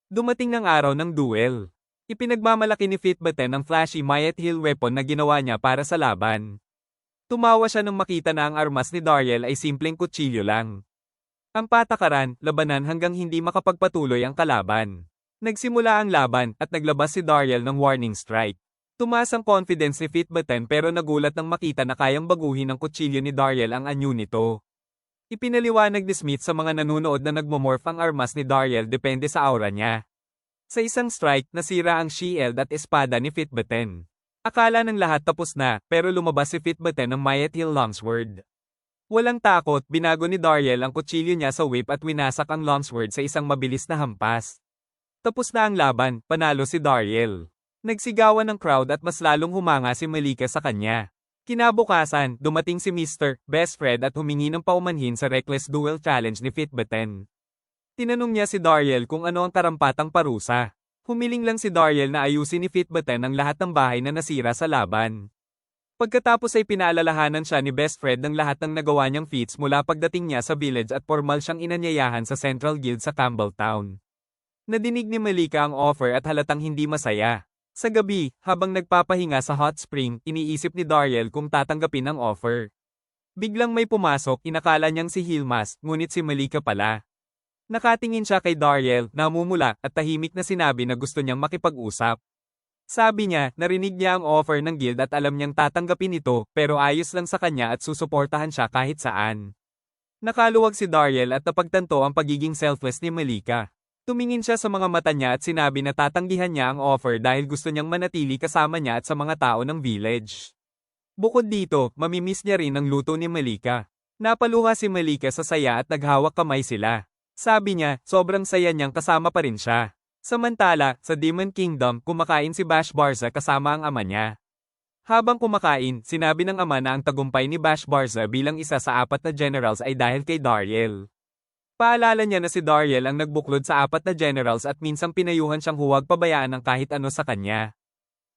Dumating ng araw ng duel. Ipinagmamalaki ni Fitbuten ang flashy Myeth Hill weapon na ginawa niya para sa laban. Tumawa siya nang makita na ang armas ni Dariel ay simpleng kutsilyo lang. Ang patakaran, labanan hanggang hindi makapagpatuloy ang kalaban. Nagsimula ang laban at naglabas si Dariel ng warning strike. Tumaas ang confidence ni Fitbuten pero nagulat nang makita na kayang baguhin ng kutsilyo ni Dariel ang anyo nito. Ipinaliwanag ni Smith sa mga nanunood na nagmomorph ang armas ni Dariel depende sa aura niya. Sa isang strike, nasira ang shield at espada ni Fitbuten. Akala ng lahat tapos na, pero lumabas si Fitbuten ng Myeth Hill Longsword. Walang takot, binago ni Dariel ang kutsilyo niya sa whip at winasak ang longsword sa isang mabilis na hampas. Tapos na ang laban, panalo si Dariel. Nagsigawan ng crowd at mas lalong humanga si Malika sa kanya. Kinabukasan, dumating si Mr. Best Fred at humingi ng paumanhin sa reckless duel challenge ni Fitbuten. Tinanong niya si Dariel kung ano ang karampatang parusa. Humiling lang si Dariel na ayusin ni Fitbuten ang lahat ng bahay na nasira sa laban. Pagkatapos ay pinaalalahanan siya ni Best Fred ng lahat ng nagawa niyang feats mula pagdating niya sa village at formal siyang inanyayahan sa Central Guild sa Campbelltown. Nadinig ni Malika ang offer at halatang hindi masaya. Sa gabi, habang nagpapahinga sa hot spring, iniisip ni Dariel kung tatanggapin ang offer. Biglang may pumasok, inakala niyang si Hilmas, ngunit si Malika pala. Nakatingin siya kay Dariel, namumula, at tahimik na sinabi na gusto niyang makipag-usap. Sabi niya, narinig niya ang offer ng guild at alam niyang tatanggapin ito, pero ayos lang sa kanya at susuportahan siya kahit saan. Nakaluwag si Dariel at napagtanto ang pagiging selfless ni Malika. Tumingin siya sa mga mata niya at sinabi na tatanggihan niya ang offer dahil gusto niyang manatili kasama niya at sa mga tao ng village. Bukod dito, mamimiss niya rin ang luto ni Malika. Napaluha si Malika sa saya at naghawak kamay sila. Sabi niya, sobrang saya niyang kasama pa rin siya. Samantala, sa Demon Kingdom, kumakain si Bash Barza kasama ang ama niya. Habang kumakain, sinabi ng ama na ang tagumpay ni Bash Barza bilang isa sa 4 na generals ay dahil kay Dariel. Paalala niya na si Dariel ang nagbuklod sa 4 na generals at minsang pinayuhan siyang huwag pabayaan ng kahit ano sa kanya.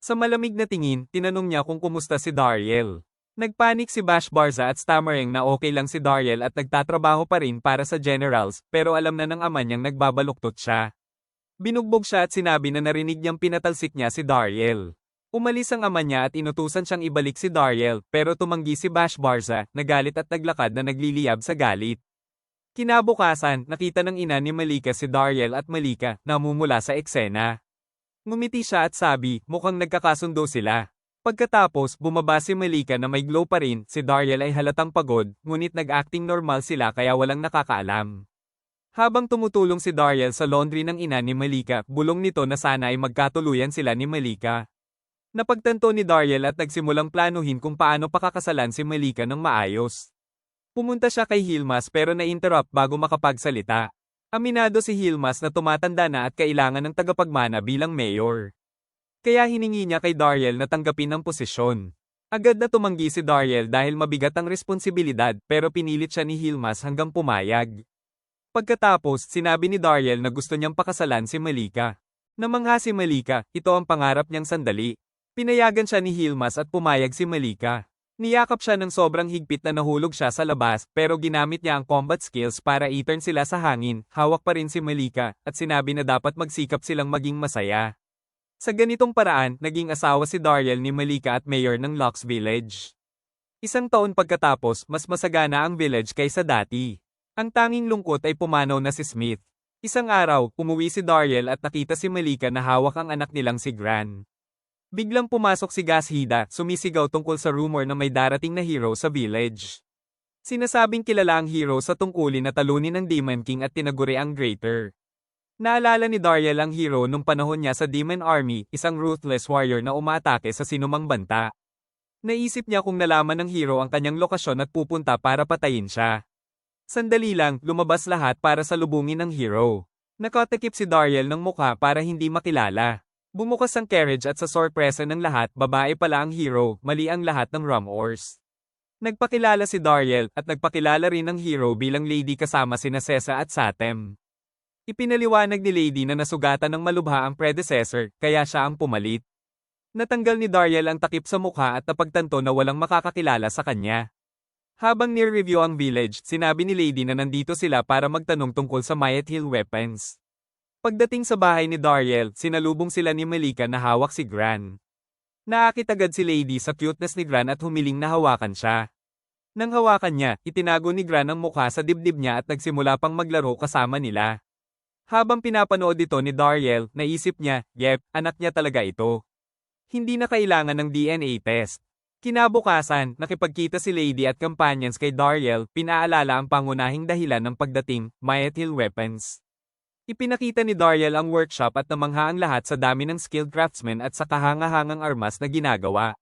Sa malamig na tingin, tinanong niya kung kumusta si Dariel. Nagpanik si Bash Barza at stammering na okay lang si Dariel at nagtatrabaho pa rin para sa Generals pero alam na ng ama niyang nagbabaluktot siya. Binugbog siya at sinabi na narinig niyang pinatalsik niya si Dariel. Umalis ang ama niya at inutusan siyang ibalik si Dariel pero tumanggi si Bash Barza, nagalit at naglakad na nagliliyab sa galit. Kinabukasan, nakita ng ina ni Malika si Dariel at Malika namumula sa eksena. Ngumiti siya at sabi, mukhang nagkakasundo sila. Pagkatapos, bumaba si Malika na may glow pa rin, si Dariel ay halatang pagod, ngunit nag-acting normal sila kaya walang nakakaalam. Habang tumutulong si Dariel sa laundry ng ina ni Malika, bulong nito na sana ay magkatuluyan sila ni Malika. Napagtanto ni Dariel at nagsimulang planuhin kung paano pakakasalan si Malika ng maayos. Pumunta siya kay Hilmas pero na-interrupt bago makapagsalita. Aminado si Hilmas na tumatanda na at kailangan ng tagapagmana bilang mayor. Kaya hiningi niya kay Dariel na tanggapin ang posisyon. Agad na tumanggi si Dariel dahil mabigat ang responsibilidad pero pinilit siya ni Hilmas hanggang pumayag. Pagkatapos, sinabi ni Dariel na gusto niyang pakasalan si Malika. Namangha si Malika, ito ang pangarap niyang sandali. Pinayagan siya ni Hilmas at pumayag si Malika. Niyakap siya ng sobrang higpit na nahulog siya sa labas pero ginamit niya ang combat skills para i-turn sila sa hangin, hawak pa rin si Malika at sinabi na dapat magsikap silang maging masaya. Sa ganitong paraan, naging asawa si Dariel ni Malika at mayor ng Lux Village. Isang taon pagkatapos, mas masagana ang village kaysa dati. Ang tanging lungkot ay pumanaw na si Smith. Isang araw, umuwi si Dariel at nakita si Malika na hawak ang anak nilang si Gran. Biglang pumasok si Gashida, sumisigaw tungkol sa rumor na may darating na hero sa village. Sinasabing kilala ang hero sa tungkulin na talunin ng Demon King at tinaguri ang Greater. Naalala ni Dariel ang hero nung panahon niya sa Demon Army, isang ruthless warrior na umaatake sa sinumang banta. Naisip niya kung nalaman ng hero ang kanyang lokasyon at pupunta para patayin siya. Sandali lang, lumabas lahat para salubungin ng hero. Nakatakip si Dariel ng mukha para hindi makilala. Bumukas ang carriage at sa sorpresa ng lahat, babae pala ang hero, mali ang lahat ng rumors. Nagpakilala si Dariel at nagpakilala rin ng hero bilang lady kasama sina Sesa at Satem. Ipinaliwanag ni Lady na nasugatan ng malubha ang predecessor, kaya siya ang pumalit. Natanggal ni Dariel ang takip sa mukha at napagtanto na walang makakakilala sa kanya. Habang nire-review ang village, sinabi ni Lady na nandito sila para magtanong tungkol sa Mayat Hill weapons. Pagdating sa bahay ni Dariel, sinalubong sila ni Malika na hawak si Gran. Naakit agad si Lady sa cuteness ni Gran at humiling na hawakan siya. Nang hawakan niya, itinago ni Gran ang mukha sa dibdib niya at nagsimula pang maglaro kasama nila. Habang pinapanood ito ni Dariel, naisip niya, yep, anak niya talaga ito. Hindi na kailangan ng DNA test. Kinabukasan, nakipagkita si Lady at companions kay Dariel, pinaalala ang pangunahing dahilan ng pagdating, Mayat Hill weapons. Ipinakita ni Dariel ang workshop at namangha ang lahat sa dami ng skilled craftsmen at sa kahangahangang armas na ginagawa.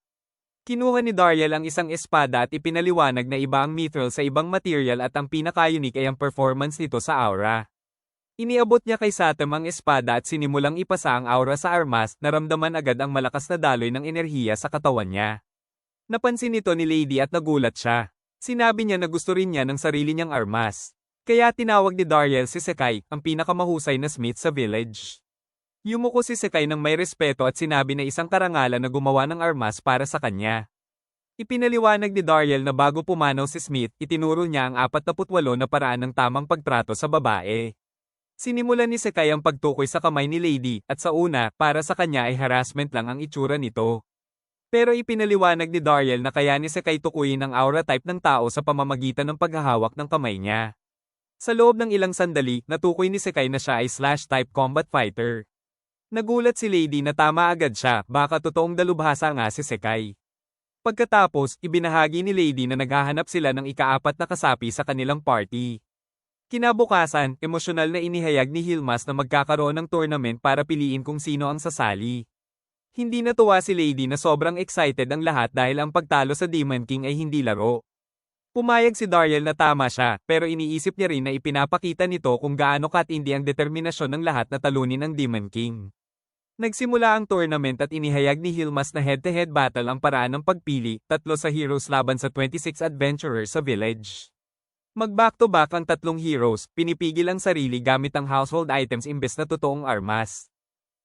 Kinuha ni Dariel ang isang espada at ipinaliwanag na iba ang mithril sa ibang material at ang pinaka-unique ay ang performance nito sa aura. Iniabot niya kay Satem ang espada at sinimulang ipasa ang aura sa armas, naramdaman agad ang malakas na daloy ng enerhiya sa katawan niya. Napansin nito ni Lady at nagulat siya. Sinabi niya na gusto rin niya ng sarili niyang armas. Kaya tinawag ni Dariel si Sekai, ang pinakamahusay na smith sa village. Yumuko si Sekai ng may respeto at sinabi na isang karangalan na gumawa ng armas para sa kanya. Ipinaliwanag ni Dariel na bago pumanaw si Smith, itinuro niya ang 48 na paraan ng tamang pagtrato sa babae. Sinimulan ni Sekai ang pagtukoy sa kamay ni Lady, at sa una, para sa kanya ay harassment lang ang itsura nito. Pero ipinaliwanag ni Dariel na kaya ni Sekai tukuyin ang aura type ng tao sa pamamagitan ng paghahawak ng kamay niya. Sa loob ng ilang sandali, natukoy ni Sekai na siya ay slash-type combat fighter. Nagulat si Lady na tama agad siya, baka totoong dalubhasa nga si Sekai. Pagkatapos, ibinahagi ni Lady na naghahanap sila ng ika-4 na kasapi sa kanilang party. Kinabukasan, emosyonal na inihayag ni Hilmas na magkakaroon ng tournament para piliin kung sino ang sasali. Hindi natuwa si Lady na sobrang excited ang lahat dahil ang pagtalo sa Demon King ay hindi laro. Pumayag si Dariel na tama siya, pero iniisip niya rin na ipinapakita nito kung gaano katindi ang determinasyon ng lahat na talunin ang Demon King. Nagsimula ang tournament at inihayag ni Hilmas na head-to-head battle ang paraan ng pagpili, 3 sa heroes laban sa 26 adventurers sa village. Mag-back-to-back ang 3 heroes, pinipigil ang sarili gamit ang household items imbes na totoong armas.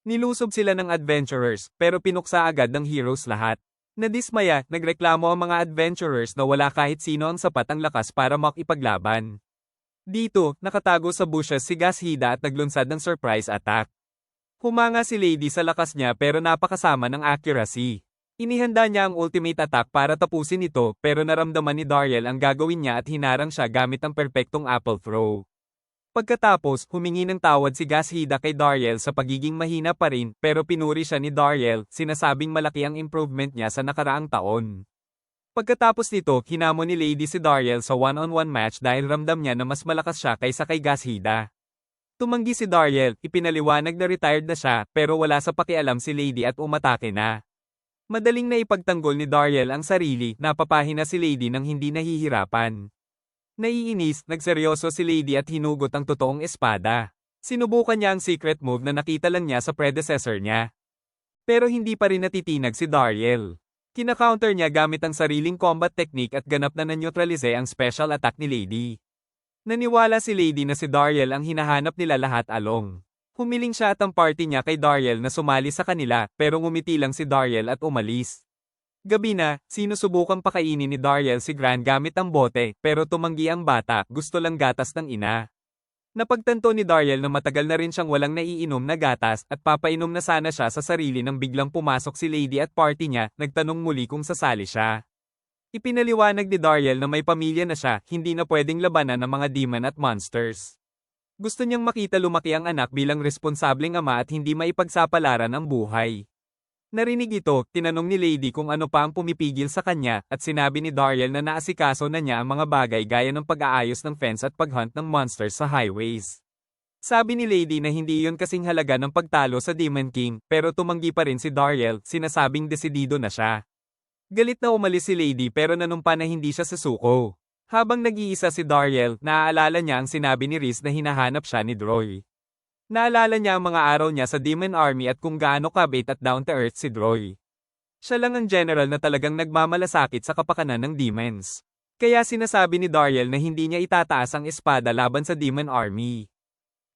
Nilusob sila ng adventurers, pero pinuksa agad ng heroes lahat. Nadismaya, nagreklamo ang mga adventurers na wala kahit sino ang sapat ang lakas para makipaglaban. Dito, nakatago sa bushes si Gashida at naglunsad ng surprise attack. Humanga si Lady sa lakas niya pero napakasama ng accuracy. Inihanda niya ang ultimate attack para tapusin ito pero naramdaman ni Dariel ang gagawin niya at hinarang siya gamit ang perpektong apple throw. Pagkatapos, humingi ng tawad si Gashida kay Dariel sa pagiging mahina pa rin pero pinuri siya ni Dariel, sinasabing malaki ang improvement niya sa nakaraang taon. Pagkatapos nito, hinamon ni Lady si Dariel sa one-on-one match dahil ramdam niya na mas malakas siya kaysa kay Gashida. Tumanggi si Dariel, ipinaliwanag na retired na siya pero wala sa pakialam si Lady at umatake na. Madaling na ipagtanggol ni Dariel ang sarili, napapahina si Lady nang hindi nahihirapan. Naiinis, nagseryoso si Lady at hinugot ang totoong espada. Sinubukan niya ang secret move na nakita lang niya sa predecessor niya. Pero hindi pa rin natitinag si Dariel. Kina-counter niya gamit ang sariling combat technique at ganap na neutralize ang special attack ni Lady. Naniwala si Lady na si Dariel ang hinahanap nila lahat along. Humiling siya at ang party niya kay Dariel na sumali sa kanila pero ngumiti lang si Dariel at umalis. Gabi na, sinusubukang pakainin ni Dariel si Gran gamit ang bote pero tumanggi ang bata, gusto lang gatas ng ina. Napagtanto ni Dariel na matagal na rin siyang walang naiinom na gatas at papainom na sana siya sa sarili nang biglang pumasok si Lady at party niya, nagtanong muli kung sasali siya. Ipinaliwanag ni Dariel na may pamilya na siya, hindi na pwedeng labanan ng mga demon at monsters. Gusto niyang makita lumaki ang anak bilang responsableng ama at hindi maipagsapalaran ang buhay. Narinig ito, tinanong ni Lady kung ano pa ang pumipigil sa kanya, at sinabi ni Dariel na naasikaso na niya ang mga bagay gaya ng pag-aayos ng fence at pag-hunt ng monsters sa highways. Sabi ni Lady na hindi iyon kasing halaga ng pagtalo sa Demon King, pero tumanggi pa rin si Dariel, sinasabing desidido na siya. Galit na umalis si Lady pero nanumpa na hindi siya susuko. Habang nag-iisa si Dariel, naaalala niya ang sinabi ni Riz na hinahanap siya ni Droy. Naalala niya ang mga araw niya sa Demon Army at kung gaano kabait at down-to-earth si Droy. Siya lang ang general na talagang nagmamalasakit sa kapakanan ng demons. Kaya sinasabi ni Dariel na hindi niya itataas ang espada laban sa Demon Army.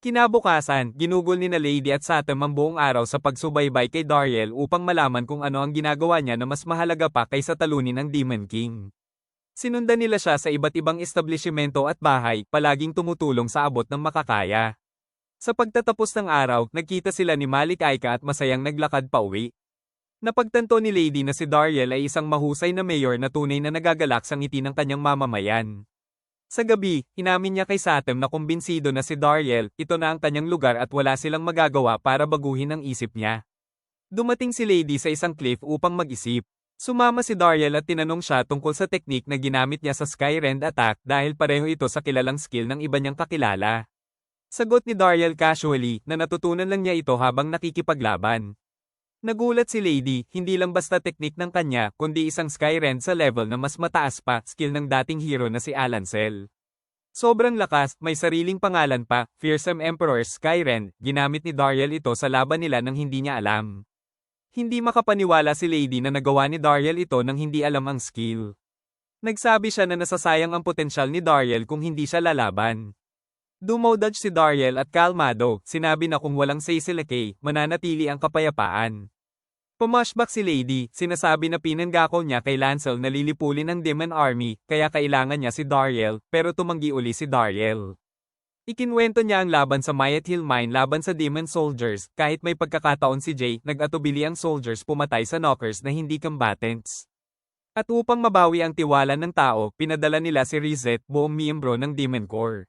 Kinabukasan, ginugol ni na Lady at Satem ang buong araw sa pagsubaybay kay Dariel upang malaman kung ano ang ginagawa niya na mas mahalaga pa kaysa talunin ang Demon King. Sinundan nila siya sa iba't ibang establishmento at bahay, palaging tumutulong sa abot ng makakaya. Sa pagtatapos ng araw, nagkita sila ni Malik Aika at masayang naglakad pa uwi. Napagtanto ni Lady na si Dariel ay isang mahusay na mayor na tunay na nagagalak sa ngiti ng kanyang mamamayan. Sa gabi, inamin niya kay Satem na kumbinsido na si Dariel, ito na ang kanyang lugar at wala silang magagawa para baguhin ang isip niya. Dumating si Lady sa isang cliff upang mag-isip. Sumama si Dariel at tinanong siya tungkol sa teknik na ginamit niya sa Skyrend attack dahil pareho ito sa kilalang skill ng iba niyang kakilala. Sagot ni Dariel casually na natutunan lang niya ito habang nakikipaglaban. Nagulat si Lady, hindi lang basta teknik ng kanya kundi isang Skyrend sa level na mas mataas pa, skill ng dating hero na si Alancel. Sobrang lakas, may sariling pangalan pa, Fearsome Emperor Skyrend, ginamit ni Dariel ito sa laban nila nang hindi niya alam. Hindi makapaniwala si Lady na nagawa ni Dariel ito nang hindi alam ang skill. Nagsabi siya na nasasayang ang potensyal ni Dariel kung hindi siya lalaban. Dumaudodge si Dariel at kalmado, sinabi na kung walang say sila Kay, mananatili ang kapayapaan. Pumashback si Lady, sinasabi na pinanggako niya kay Lancel na lilipulin ang Demon Army, kaya kailangan niya si Dariel, pero tumanggi uli si Dariel. Ikinwento niya ang laban sa Mayat Hill Mine laban sa Demon Soldiers, kahit may pagkakataon si Jay, nag-atubili ang soldiers pumatay sa knockers na hindi combatants. At upang mabawi ang tiwala ng tao, pinadala nila si Rizet, buong miyembro ng Demon Corps.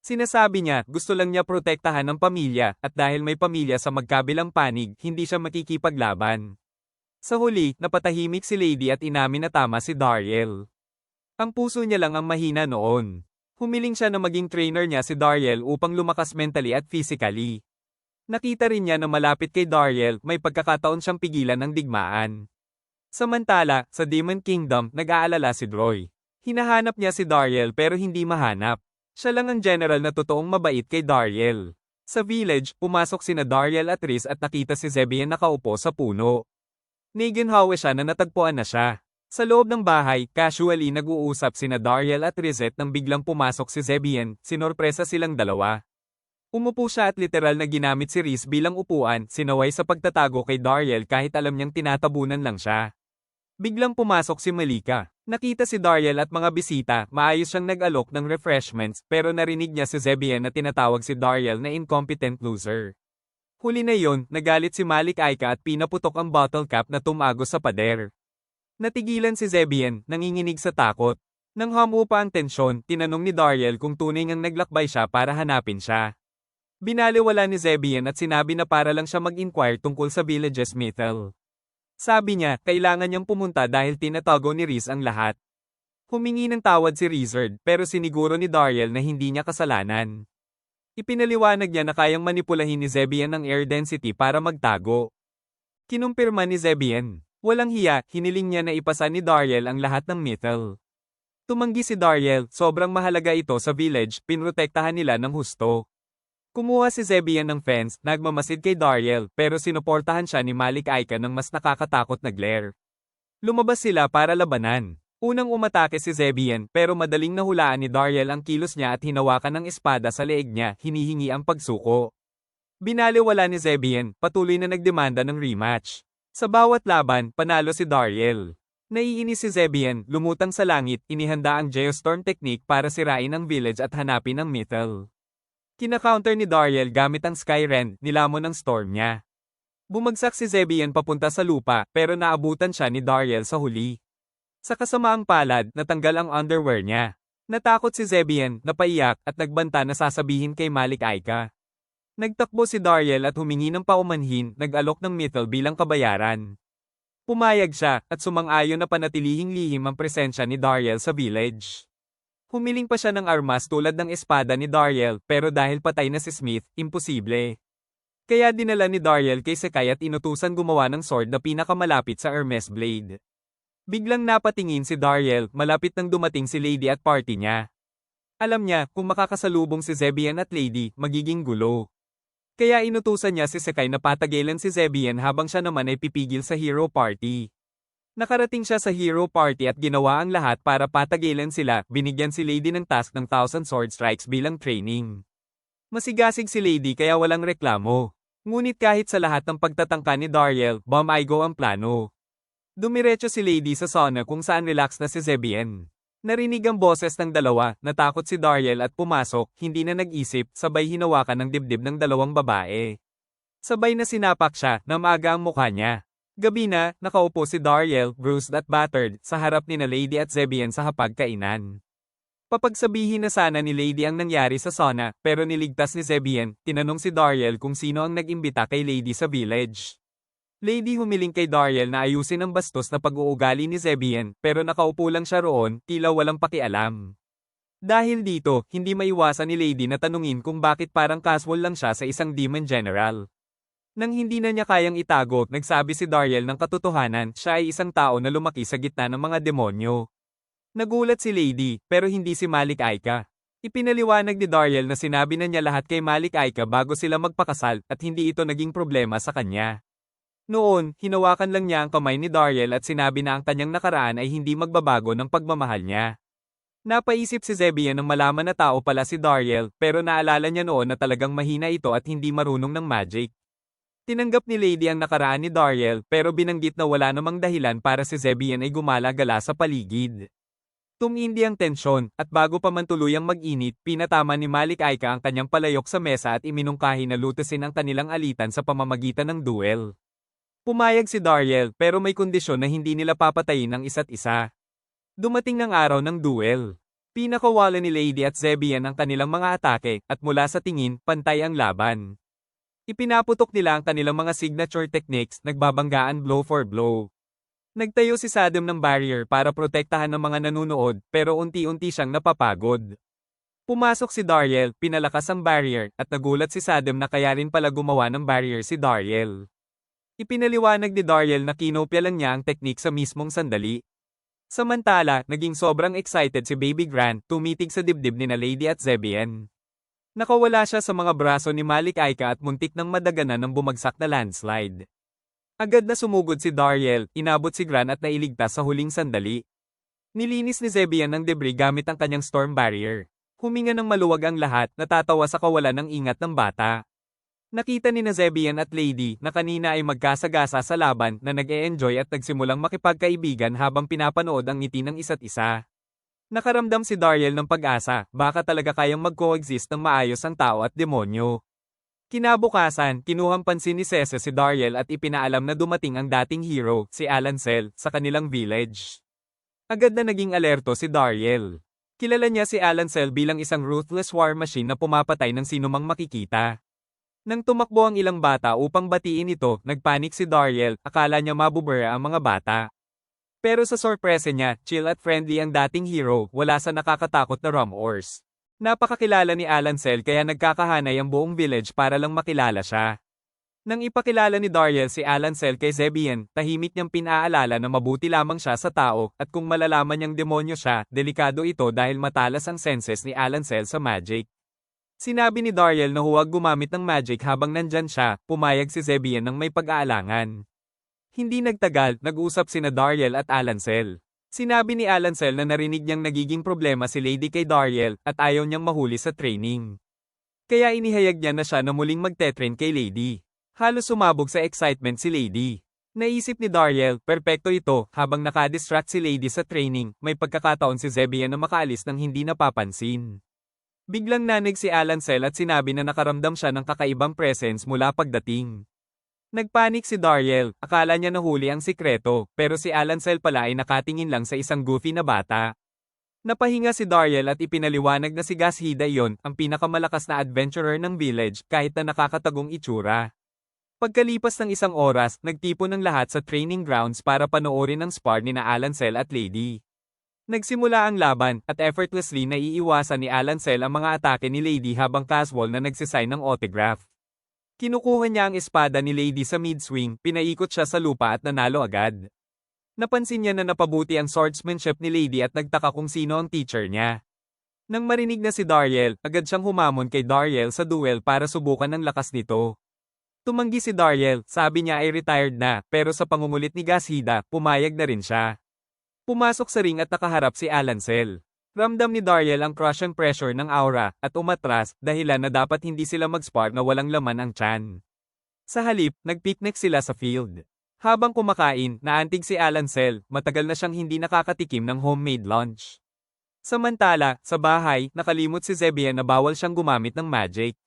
Sinasabi niya, gusto lang niya protektahan ang pamilya, at dahil may pamilya sa magkabilang panig, hindi siya makikipaglaban. Sa huli, napatahimik si Lady at inamin na tama si Dariel. Ang puso niya lang ang mahina noon. Humiling siya na maging trainer niya si Dariel upang lumakas mentally at physically. Nakita rin niya na malapit kay Dariel, may pagkakataon siyang pigilan ng digmaan. Samantala, sa Demon Kingdom, nag-aalala si Droy. Hinahanap niya si Dariel pero hindi mahanap. Siya lang ang general na totoong mabait kay Dariel. Sa village, pumasok sina Dariel at Riz at nakita si Zebian nakaupo sa puno. Naginhawa siya na natagpuan na siya. Sa loob ng bahay, casually nag-uusap sina Dariel at Rizet nang biglang pumasok si Zebian, sinorpresa silang dalawa. Umupo siya at literal na ginamit si Riz bilang upuan, sinaway sa pagtatago kay Dariel kahit alam niyang tinatabunan lang siya. Biglang pumasok si Malika. Nakita si Dariel at mga bisita, maayos siyang nag-alok ng refreshments pero narinig niya si Zebian na tinatawag si Dariel na incompetent loser. Huli na yon, nagalit si Malik Aika at pinaputok ang bottle cap na tumagos sa pader. Natigilan si Zebian, nanginginig sa takot. Nang humupa ang tensyon, tinanong ni Dariel kung tunay ngang naglakbay siya para hanapin siya. Binaliwala ni Zebian at sinabi na para lang siya mag-inquire tungkol sa Village's Mythal. Sabi niya, kailangan niyang pumunta dahil tinatago ni Riz ang lahat. Humingi ng tawad si Rizard, pero siniguro ni Dariel na hindi niya kasalanan. Ipinaliwanag niya na kayang manipulahin ni Zebian ang air density para magtago. Kinumpirma ni Zebian. Walang hiya, hiniling niya na ipasa ni Dariel ang lahat ng Mythal. Tumanggi si Dariel, sobrang mahalaga ito sa village, pinrotektahan nila ng husto. Kumuha si Zebian ng fence, nagmamasid kay Dariel, pero sinuportahan siya ni Malik Aika ng mas nakakatakot na glare. Lumabas sila para labanan. Unang umatake si Zebian, pero madaling nahulaan ni Dariel ang kilos niya at hinawakan ng espada sa leeg niya, hinihingi ang pagsuko. Binaliwala ni Zebian, patuloy na nagdemanda ng rematch. Sa bawat laban, panalo si Dariel. Naiinis si Zebian, lumutang sa langit, inihanda ang Geostorm technique para sirain ang village at hanapin ang Mythal. Kina-counter ni Dariel gamit ang Skyrend, nilamon ng storm niya. Bumagsak si Zebian papunta sa lupa, pero naabutan siya ni Dariel sa huli. Sa kasamaang palad, natanggal ang underwear niya. Natakot si Zebian, napaiyak, at nagbanta na sasabihin kay Malik Aika. Nagtakbo si Dariel at humingi ng paumanhin, nag-alok ng Mythal bilang kabayaran. Pumayag siya, at sumang-ayon na panatilihing lihim ang presensya ni Dariel sa village. Humiling pa siya ng armas tulad ng espada ni Dariel, pero dahil patay na si Smith, imposible. Kaya dinala ni Dariel kay Sekai at inutusan gumawa ng sword na pinakamalapit sa Hermes blade. Biglang napatingin si Dariel, malapit nang dumating si Lady at party niya. Alam niya, kung makakasalubong si Zebian at Lady, magiging gulo. Kaya inutusan niya si Sekai na patagilan si Zebian habang siya naman ay pipigil sa hero party. Nakarating siya sa hero party at ginawa ang lahat para patagilan sila, binigyan si Lady ng task ng 1,000 sword strikes bilang training. Masigasig si Lady kaya walang reklamo. Ngunit kahit sa lahat ng pagtatangka ni Dariel, bomb I go ang plano. Dumiretso si Lady sa sauna kung saan relax na si Zebian. Narinig ang boses ng dalawa, natakot si Dariel at pumasok, hindi na nag-isip, sabay hinawakan ng dibdib ng dalawang babae. Sabay na sinapak siya, namaga ang mukha niya. Gabi na, nakaupo si Dariel, bruised at battered, sa harap ni na Lady at Zebian sa hapagkainan. Papagsabihin na sana ni Lady ang nangyari sa sauna, pero niligtas ni Zebian, tinanong si Dariel kung sino ang nag-imbita kay Lady sa village. Lady humiling kay Dariel na ayusin ang bastos na pag-uugali ni Zebian, pero nakaupo lang siya roon, tila walang pakialam. Dahil dito, hindi maiwasan ni Lady na tanungin kung bakit parang casual lang siya sa isang demon general. Nang hindi na niya kayang itago, nagsabi si Dariel ng katotohanan, siya ay isang tao na lumaki sa gitna ng mga demonyo. Nagulat si Lady, pero hindi si Malik Aika. Ipinaliwanag ni Dariel na sinabi na niya lahat kay Malik Aika bago sila magpakasal, at hindi ito naging problema sa kanya. Noon, hinawakan lang niya ang kamay ni Dariel at sinabi na ang kanyang nakaraan ay hindi magbabago ng pagmamahal niya. Napaisip si Zebian nang malaman na tao pala si Dariel, pero naalala niya noon na talagang mahina ito at hindi marunong ng magic. Tinanggap ni Lady ang nakaraan ni Dariel, pero binanggit na wala namang dahilan para si Zebian ay gumala-gala sa paligid. Tumindi ang tensyon, at bago pa man tuluyang mag-init, pinatama ni Malik Aika ang kanyang palayok sa mesa at iminungkahi na lutusin ang kanilang alitan sa pamamagitan ng duel. Pumayag si Dariel, pero may kondisyon na hindi nila papatayin ang isa't isa. Dumating ng araw ng duel. Pinakawala ni Lady at Zebian ang kanilang mga atake, at mula sa tingin, pantay ang laban. Ipinaputok nila ang kanilang mga signature techniques, nagbabanggaan blow for blow. Nagtayo si Saddam ng barrier para protektahan ng mga nanunood, pero unti-unti siyang napapagod. Pumasok si Dariel, pinalakas ang barrier, at nagulat si Saddam na kaya rin pala gumawa ng barrier si Dariel. Ipinaliwanag ni Dariel na kinopya lang niya ang teknik sa mismong sandali. Samantala, naging sobrang excited si Baby Grant, tumitig sa dibdib ni na Lady at Zebian. Nakawala siya sa mga braso ni Malik Aika at muntik ng madaganan ng bumagsak na landslide. Agad na sumugod si Dariel, inabot si Gran at nailigtas sa huling sandali. Nilinis ni Zebian ng debris gamit ang kanyang storm barrier. Huminga ng maluwag ang lahat, natatawa sa kawalan ng ingat ng bata. Nakita ni Zebian at Lady na kanina ay magkasagasa sa laban na nag-e-enjoy at nagsimulang makipagkaibigan habang pinapanood ang ngiti ng isa't isa. Nakaramdam si Dariel ng pag-asa, baka talaga kayang mag-coexist ng maayos ang tao at demonyo. Kinabukasan, kinuhang pansin ni Cese si Dariel at ipinaalam na dumating ang dating hero, si Alancel, sa kanilang village. Agad na naging alerto si Dariel. Kilala niya si Alancel bilang isang ruthless war machine na pumapatay ng sinumang makikita. Nang tumakbo ang ilang bata upang batiin ito, nagpanik si Dariel, akala niya mabubura ang mga bata. Pero sa sorpresa niya, chill at friendly ang dating hero, wala sa nakakatakot na rumors. Napakakilala ni Alancel kaya nagkakahanay ang buong village para lang makilala siya. Nang ipakilala ni Dariel si Alancel kay Zebian, tahimik niyang pinaalala na mabuti lamang siya sa tao, at kung malalaman niyang demonyo siya, delikado ito dahil matalas ang senses ni Alancel sa magic. Sinabi ni Dariel na huwag gumamit ng magic habang nandyan siya, pumayag si Zebian ng may pag-aalangan. Hindi nagtagal, nag-usap sina Dariel at Alancel. Sinabi ni Alancel na narinig niyang nagiging problema si Lady kay Dariel at ayaw niyang mahuli sa training. Kaya inihayag niya na siya na muling magte-train kay Lady. Halos sumabog sa excitement si Lady. Naisip ni Dariel, perpekto ito, habang nakadistract si Lady sa training, may pagkakataon si Zebian na makaalis nang hindi napapansin. Biglang nanig si Alancel at sinabi na nakaramdam siya ng kakaibang presence mula pagdating. Nagpanik si Dariel, akala niya nahuli ang sikreto, pero si Alancel pala ay nakatingin lang sa isang goofy na bata. Napahinga si Dariel at ipinaliwanag na si Gashida iyon, ang pinakamalakas na adventurer ng village, kahit na nakakatagong itsura. Pagkalipas ng isang oras, nagtipon ng lahat sa training grounds para panoorin ang spar ni na Alancel at Lady. Nagsimula ang laban, at effortlessly naiiwasan ni Alancel ang mga atake ni Lady habang casual na nagsisign ng autograph. Kinukuha niya ang espada ni Lady sa mid-swing, pinaikot siya sa lupa at nanalo agad. Napansin niya na napabuti ang swordsmanship ni Lady at nagtaka kung sino ang teacher niya. Nang marinig na si Dariel, agad siyang humamon kay Dariel sa duel para subukan ang lakas nito. Tumanggi si Dariel, sabi niya ay retired na, pero sa pangungulit ni Gashida, pumayag na rin siya. Pumasok sa ring at nakaharap si Alancel. Ramdam ni Dariel ang crushing pressure ng aura, at umatras, dahilan na dapat hindi sila mag-spar na walang laman ang tiyan. Sa halip, nagpicnic sila sa field. Habang kumakain, naantig si Alancel, matagal na siyang hindi nakakatikim ng homemade lunch. Samantala, sa bahay, nakalimot si Zebian na bawal siyang gumamit ng magic.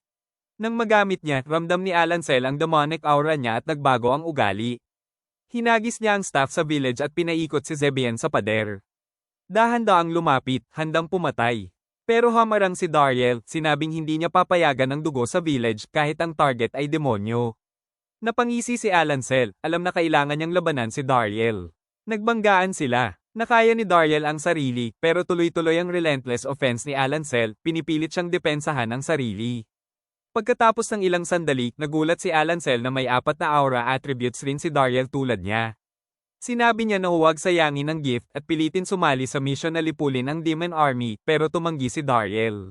Nang magamit niya, ramdam ni Alancel ang demonic aura niya at nagbago ang ugali. Hinagis niya ang staff sa village at pinaikot si Zebian sa pader. Dahan-daang lumapit, handang pumatay. Pero hamarang si Dariel, sinabing hindi niya papayagan ang dugo sa village kahit ang target ay demonyo. Napangisi si Alancel, alam na kailangan niyang labanan si Dariel. Nagbanggaan sila. Nakaya ni Dariel ang sarili, pero tuloy-tuloy ang relentless offense ni Alancel, pinipilit siyang depensahan ang sarili. Pagkatapos ng ilang sandali, nagulat si Alancel na may 4 na aura attributes rin si Dariel tulad niya. Sinabi niya na huwag sayangin ang gift at pilitin sumali sa mission na lipulin ang Demon Army, pero tumanggi si Dariel.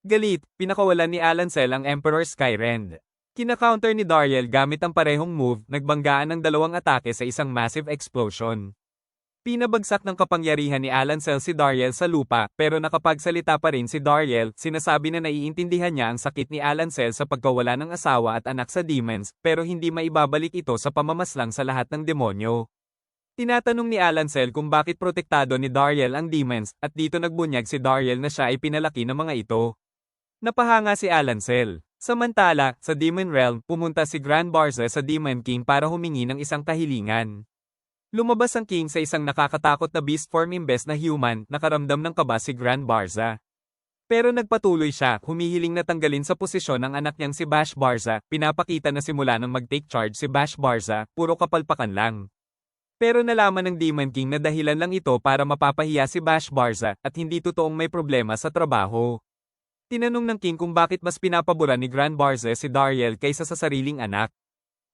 Galit, pinakawalan ni Alancel ang Emperor Skyrend. Kina-counter ni Dariel gamit ang parehong move, nagbanggaan ng 2 atake sa isang massive explosion. Pinabagsak ng kapangyarihan ni Alancel si Dariel sa lupa, pero nakapagsalita pa rin si Dariel, sinasabi na naiintindihan niya ang sakit ni Alancel sa pagkawala ng asawa at anak sa demons, pero hindi maibabalik ito sa pamamaslang sa lahat ng demonyo. Tinatanong ni Alancel kung bakit protektado ni Dariel ang demons, at dito nagbunyag si Dariel na siya ay pinalaki ng mga ito. Napahanga si Alancel. Samantala, sa Demon Realm, pumunta si Grand Barza sa Demon King para humingi ng isang kahilingan. Lumabas ang king sa isang nakakatakot na beast form imbes na human, nakaramdam ng kaba si Grand Barza. Pero nagpatuloy siya, humihiling na tanggalin sa posisyon ang anak niyang si Bash Barza, pinapakita na simula nang mag-take charge si Bash Barza, puro kapalpakan lang. Pero nalaman ng Demon King na dahilan lang ito para mapapahiya si Bash Barza, at hindi totoong may problema sa trabaho. Tinanong ng king kung bakit mas pinapabura ni Grand Barza si Dariel kaysa sa sariling anak.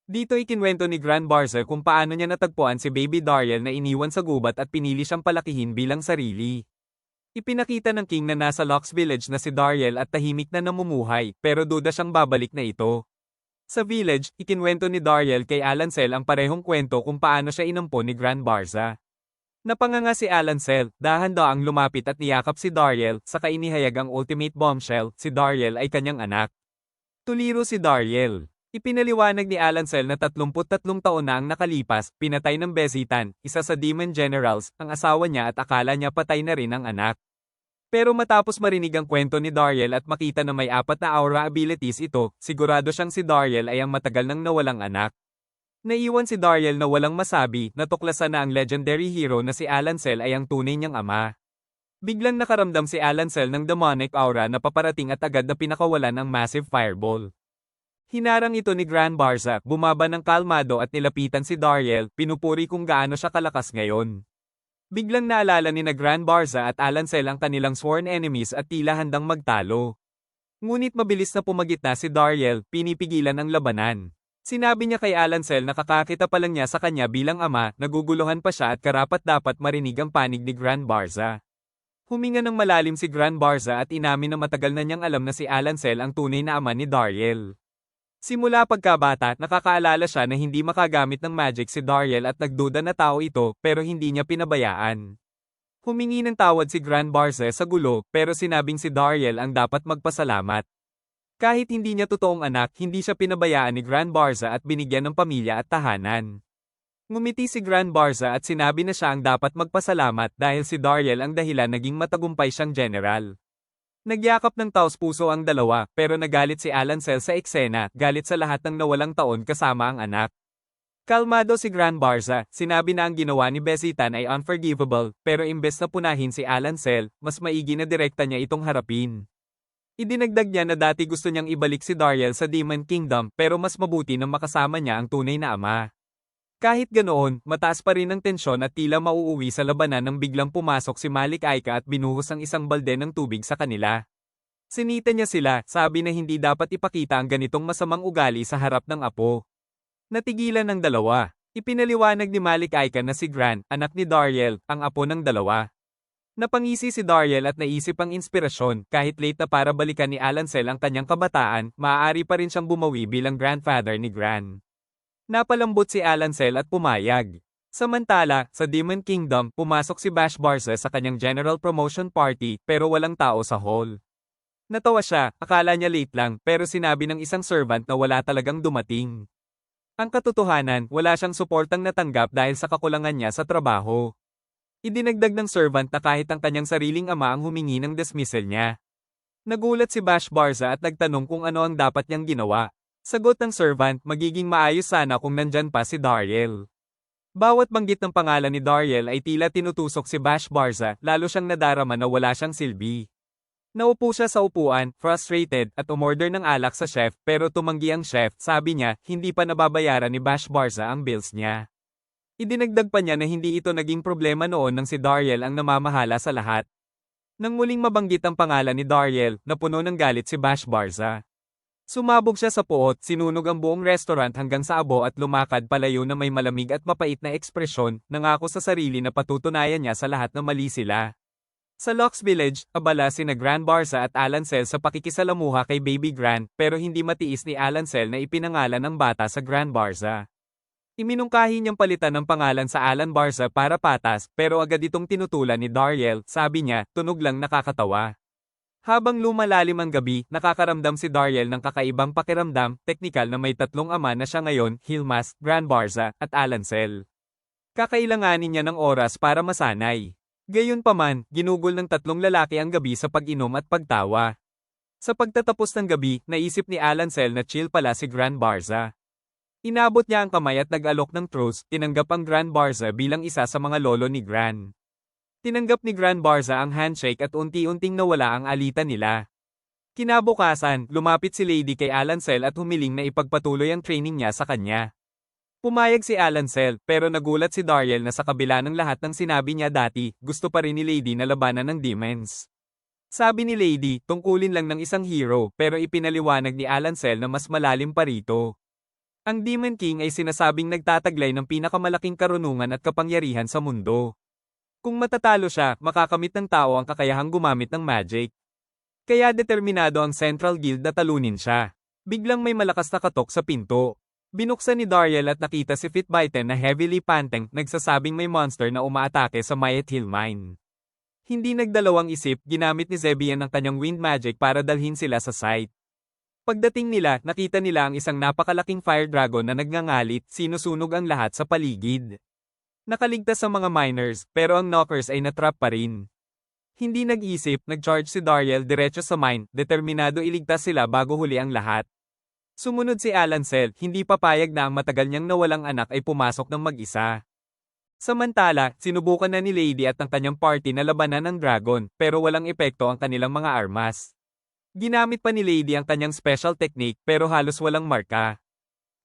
Dito ikinwento ni Grand Barza kung paano niya natagpuan si Baby Dariel na iniwan sa gubat at pinili siyang palakihin bilang sarili. Ipinakita ng king na nasa Locks Village na si Dariel at tahimik na namumuhay, pero duda siyang babalik na ito. Sa village, ikinwento ni Dariel kay Alancel ang parehong kwento kung paano siya inampon ni Grand Barza. Napanganga si Alancel, dahan-daang lumapit at niyakap si Dariel, saka inihayag ang ultimate bombshell, si Dariel ay kanyang anak. Tuliro si Dariel. Ipinaliwanag ni Alancel na 33 taon na ang nakalipas, pinatay ng Bezitan, isa sa Demon Generals, ang asawa niya at akala niya patay na rin ang anak. Pero matapos marinig ang kwento ni Dariel at makita na may 4 na aura abilities ito, sigurado siyang si Dariel ay ang matagal nang nawalang anak. Naiwan si Dariel na walang masabi, natuklasan na ang legendary hero na si Alancel ay ang tunay niyang ama. Biglang nakaramdam si Alancel ng demonic aura na paparating at agad na pinakawalan ang massive fireball. Hinarang ito ni Gran Barza, bumaba ng kalmado at nilapitan si Dariel, pinupuri kung gaano siya kalakas ngayon. Biglang naalala ni na Gran Barza at Alancel ang kanilang sworn enemies at tila handang magtalo. Ngunit mabilis na pumagitna si Dariel, pinipigilan ang labanan. Sinabi niya kay Alancel na kakakita pa lang niya sa kanya bilang ama, naguguluhan pa siya at karapat-dapat marinig ang panig ni Gran Barza. Huminga ng malalim si Gran Barza at inamin na matagal na niyang alam na si Alancel ang tunay na ama ni Dariel. Simula pagkabata, nakakaalala siya na hindi makagamit ng magic si Dariel at nagduda na tao ito, pero hindi niya pinabayaan. Humingi ng tawad si Gran Barza sa gulo, pero sinabing si Dariel ang dapat magpasalamat. Kahit hindi niya totoong anak, hindi siya pinabayaan ni Gran Barza at binigyan ng pamilya at tahanan. Ngumiti si Gran Barza at sinabi na siya ang dapat magpasalamat dahil si Dariel ang dahilan naging matagumpay siyang general. Nagyakap ng taos-puso ang dalawa, pero nagalit si Alancel sa eksena, galit sa lahat ng nawalang taon kasama ang anak. Kalmado si Gran Barza, sinabi na ang ginawa ni Bezitan ay unforgivable, pero imbes na punahin si Alancel, mas maigi na direkta niya itong harapin. Idinagdag niya na dati gusto niyang ibalik si Dariel sa Demon Kingdom, pero mas mabuti na makasama niya ang tunay na ama. Kahit ganoon, mataas pa rin ang tensyon at tila mauuwi sa labanan nang biglang pumasok si Malik Aika at binuhos ang isang balde ng tubig sa kanila. Sinita niya sila, sabi na hindi dapat ipakita ang ganitong masamang ugali sa harap ng apo. Natigilan ng dalawa. Ipinaliwanag ni Malik Aika na si Gran, anak ni Dariel, ang apo ng dalawa. Napangisi si Dariel at naisip ang inspirasyon, kahit late na para balikan ni Alancel ang kanyang kabataan, maaari pa rin siyang bumawi bilang grandfather ni Gran. Napalambot si Alancel at pumayag. Samantala, sa Demon Kingdom, pumasok si Bash Barza sa kanyang general promotion party, pero walang tao sa hall. Natawa siya, akala niya late lang, pero sinabi ng isang servant na wala talagang dumating. Ang katotohanan, wala siyang suportang natanggap dahil sa kakulangan niya sa trabaho. Idinagdag ng servant na kahit ang kanyang sariling ama ang humingi ng dismissal niya. Nagulat si Bash Barza at nagtanong kung ano ang dapat niyang ginawa. Sagot ng servant, magiging maayos sana kung nandyan pa si Dariel. Bawat banggit ng pangalan ni Dariel ay tila tinutusok si Bash Barza, lalo siyang nadarama na wala siyang silbi. Naupo siya sa upuan, frustrated, at umorder ng alak sa chef, pero tumanggi ang chef, sabi niya, hindi pa nababayaran ni Bash Barza ang bills niya. Idinagdag pa niya na hindi ito naging problema noon nang si Dariel ang namamahala sa lahat. Nang muling mabanggit ang pangalan ni Dariel, napuno ng galit si Bash Barza. Sumabog siya sa puot, sinunog ang buong restaurant hanggang sa abo at lumakad palayo na may malamig at mapait na ekspresyon, nangako sa sarili na patutunayan niya sa lahat na mali sila. Sa Lux Village, abala sina Gran Barza at Alancel sa pakikisalamuha kay Baby Gran, pero hindi matiis ni Alancel na ipinangalan ang bata sa Gran Barza. Iminungkahi niyang palitan ng pangalan sa Alan Barza para patas, pero agad itong tinutulan ni Dariel, sabi niya, tunog lang nakakatawa. Habang lumalalim ang gabi, nakakaramdam si Dariel ng kakaibang pakiramdam, teknikal na may 3 ama na siya ngayon, Hilmas, Gran Barza, at Alancel. Kakailanganin niya ng oras para masanay. Gayunpaman, ginugol ng 3 lalaki ang gabi sa pag-inom at pagtawa. Sa pagtatapos ng gabi, naisip ni Alancel na chill pala si Gran Barza. Inabot niya ang kamay at nag-alok ng truce, tinanggap ang Gran Barza bilang isa sa mga lolo ni Gran. Tinanggap ni Gran Barza ang handshake at unti-unting nawala ang alitan nila. Kinabukasan, lumapit si Lady kay Alancel at humiling na ipagpatuloy ang training niya sa kanya. Pumayag si Alancel, pero nagulat si Dariel na sa kabila ng lahat ng sinabi niya dati, gusto pa rin ni Lady na labanan ng demons. Sabi ni Lady, tungkulin lang ng isang hero, pero ipinaliwanag ni Alancel na mas malalim pa rito. Ang Demon King ay sinasabing nagtataglay ng pinakamalaking karunungan at kapangyarihan sa mundo. Kung matatalo siya, makakamit ng tao ang kakayahang gumamit ng magic. Kaya determinado ang Central Guild na talunin siya. Biglang may malakas na katok sa pinto. Binuksan ni Dariel at nakita si Fitbiten na heavily panting, nagsasabing may monster na umaatake sa Mayet Hill Mine. Hindi nagdalawang isip, ginamit ni Zebian ang kanyang wind magic para dalhin sila sa site. Pagdating nila, nakita nila ang isang napakalaking fire dragon na nagngangalit, sinusunog ang lahat sa paligid. Nakaligtas ang mga miners, pero ang knockers ay natrap pa rin. Hindi nag-isip, nag-charge si Dariel diretso sa mine, determinado iligtas sila bago huli ang lahat. Sumunod si Alancel, hindi papayag na ang matagal niyang nawalang anak ay pumasok ng mag-isa. Samantala, sinubukan na ni Lady at ang kanyang party na labanan ng dragon, pero walang epekto ang kanilang mga armas. Ginamit pa ni Lady ang kanyang special technique pero halos walang marka.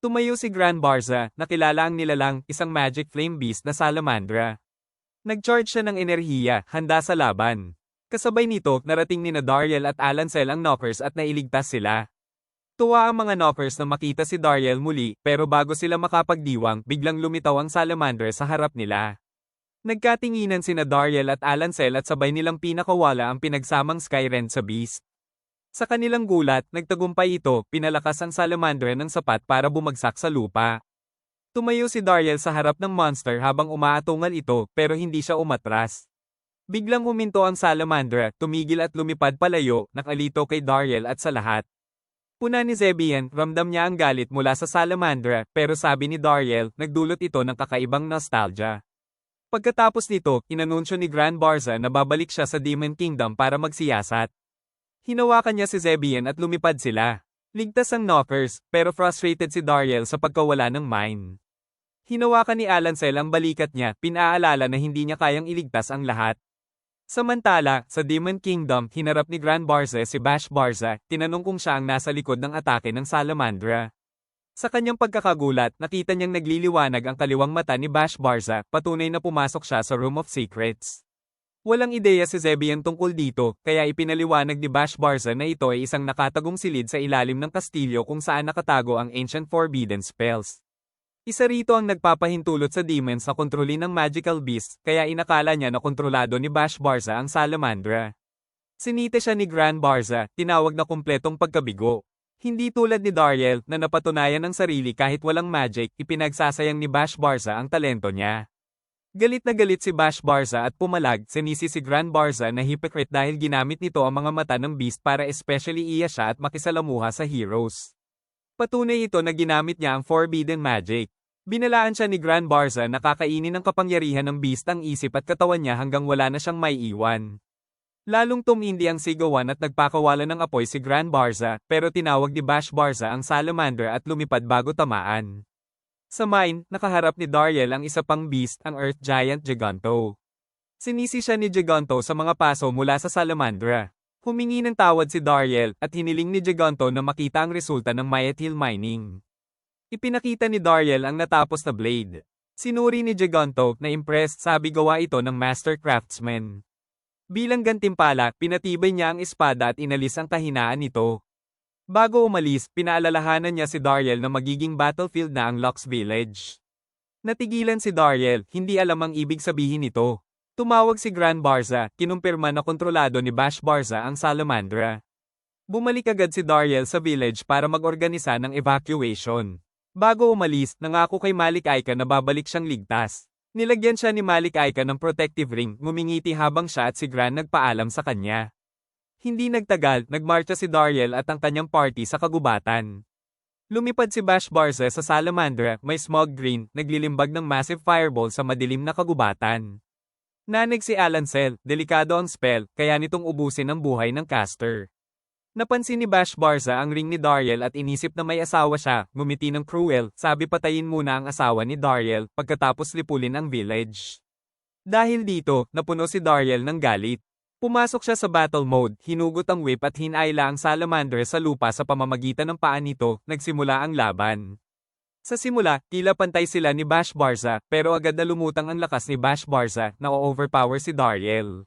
Tumayo si Grand Barza, nakilala ang nilalang, isang magic flame beast na salamandra. Nag-charge siya ng enerhiya, handa sa laban. Kasabay nito, narating ni Dariel at Alancel ang knockers at nailigtas sila. Tuwa ang mga knockers na makita si Dariel muli, pero bago sila makapagdiwang, biglang lumitaw ang salamander sa harap nila. Nagkatinginan sina Dariel at Alancel at sabay nilang pinakawala ang pinagsamang Skyrend sa beast. Sa kanilang gulat, nagtagumpay ito, pinalakas ang salamander ng sapat para bumagsak sa lupa. Tumayo si Dariel sa harap ng monster habang umaatungal ito, pero hindi siya umatras. Biglang huminto ang salamander, tumigil at lumipad palayo, nakalito kay Dariel at sa lahat. Puna ni Zebian, ramdam niya ang galit mula sa salamandra, pero sabi ni Dariel, nagdulot ito ng kakaibang nostalgia. Pagkatapos nito, inanunsyo ni Grand Barza na babalik siya sa Demon Kingdom para magsiyasat. Hinawakan niya si Zebian at lumipad sila. Ligtas ang knockers, pero frustrated si Dariel sa pagkawala ng mine. Hinawakan ni Alancel ang balikat niya, pinaalala na hindi niya kayang iligtas ang lahat. Samantala, sa Demon Kingdom, hinarap ni Grand Barza si Bash Barza, tinanong kung siya ang nasa likod ng atake ng salamandra. Sa kanyang pagkakagulat, nakita niyang nagliliwanag ang kaliwang mata ni Bash Barza, patunay na pumasok siya sa Room of Secrets. Walang ideya si Zebian tungkol dito, kaya ipinaliwanag ni Bash Barza na ito ay isang nakatagong silid sa ilalim ng kastilyo kung saan nakatago ang Ancient Forbidden Spells. Isa rito ang nagpapahintulot sa demons na kontrolin ng magical beasts, kaya inakala niya na kontrolado ni Bash Barza ang salamandra. Sinite siya ni Grand Barza, tinawag na kumpletong pagkabigo. Hindi tulad ni Dariel na napatunayan ng sarili kahit walang magic, ipinagsasayang ni Bash Barza ang talento niya. Galit na galit si Bash Barza at pumalag, sinisi si Grand Barza na hypocrite dahil ginamit nito ang mga mata ng beast para especially iya siya at makisalamuha sa heroes. Patunay ito na ginamit niya ang forbidden magic. Binalaan siya ni Grand Barza na kakainin ng kapangyarihan ng beast ang isip at katawan niya hanggang wala na siyang maiiwan. Lalong tumindi ang sigawan at nagpakawala ng apoy si Grand Barza, pero tinawag ni Bash Barza ang salamander at lumipad bago tamaan. Sa mine, nakaharap ni Dariel ang isa pang beast, ang Earth Giant Giganto. Sinisi siya ni Giganto sa mga paso mula sa salamandra. Humingi ng tawad si Dariel at hiniling ni Giganto na makita ang resulta ng Myeth Hill Mining. Ipinakita ni Dariel ang natapos na blade. Sinuri ni Giganto na impressed, sabi gawa ito ng master craftsman. Bilang gantimpala, pinatibay niya ang espada at inalis ang kahinaan nito. Bago umalis, pinaalalahanan niya si Dariel na magiging battlefield na ang Lux Village. Natigilan si Dariel, hindi alam ang ibig sabihin nito. Tumawag si Grand Barza, kinumpirma na kontrolado ni Bash Barza ang salamandra. Bumalik agad si Dariel sa village para mag-organisa ng evacuation. Bago umalis, nangako kay Malik Aika na babalik siyang ligtas. Nilagyan siya ni Malik Aika ng protective ring, ngumingiti habang siya at si Gran nagpaalam sa kanya. Hindi nagtagal, nagmarcha si Dariel at ang kanyang party sa kagubatan. Lumipad si Bash Barza sa salamandra, may smog green, naglilimbag ng massive fireball sa madilim na kagubatan. Nanig si Alancel, delikado ang spell, kaya nitong ubusin ang buhay ng caster. Napansin ni Bash Barza ang ring ni Dariel at inisip na may asawa siya, ngumiti ng cruel, sabi patayin muna ang asawa ni Dariel, pagkatapos lipulin ang village. Dahil dito, napuno si Dariel ng galit. Pumasok siya sa battle mode, hinugot ang whip at hinayla ang salamander sa lupa sa pamamagitan ng paa nito, nagsimula ang laban. Sa simula, tila pantay sila ni Bash Barza, pero agad na lumutang ang lakas ni Bash Barza na o-overpower si Dariel.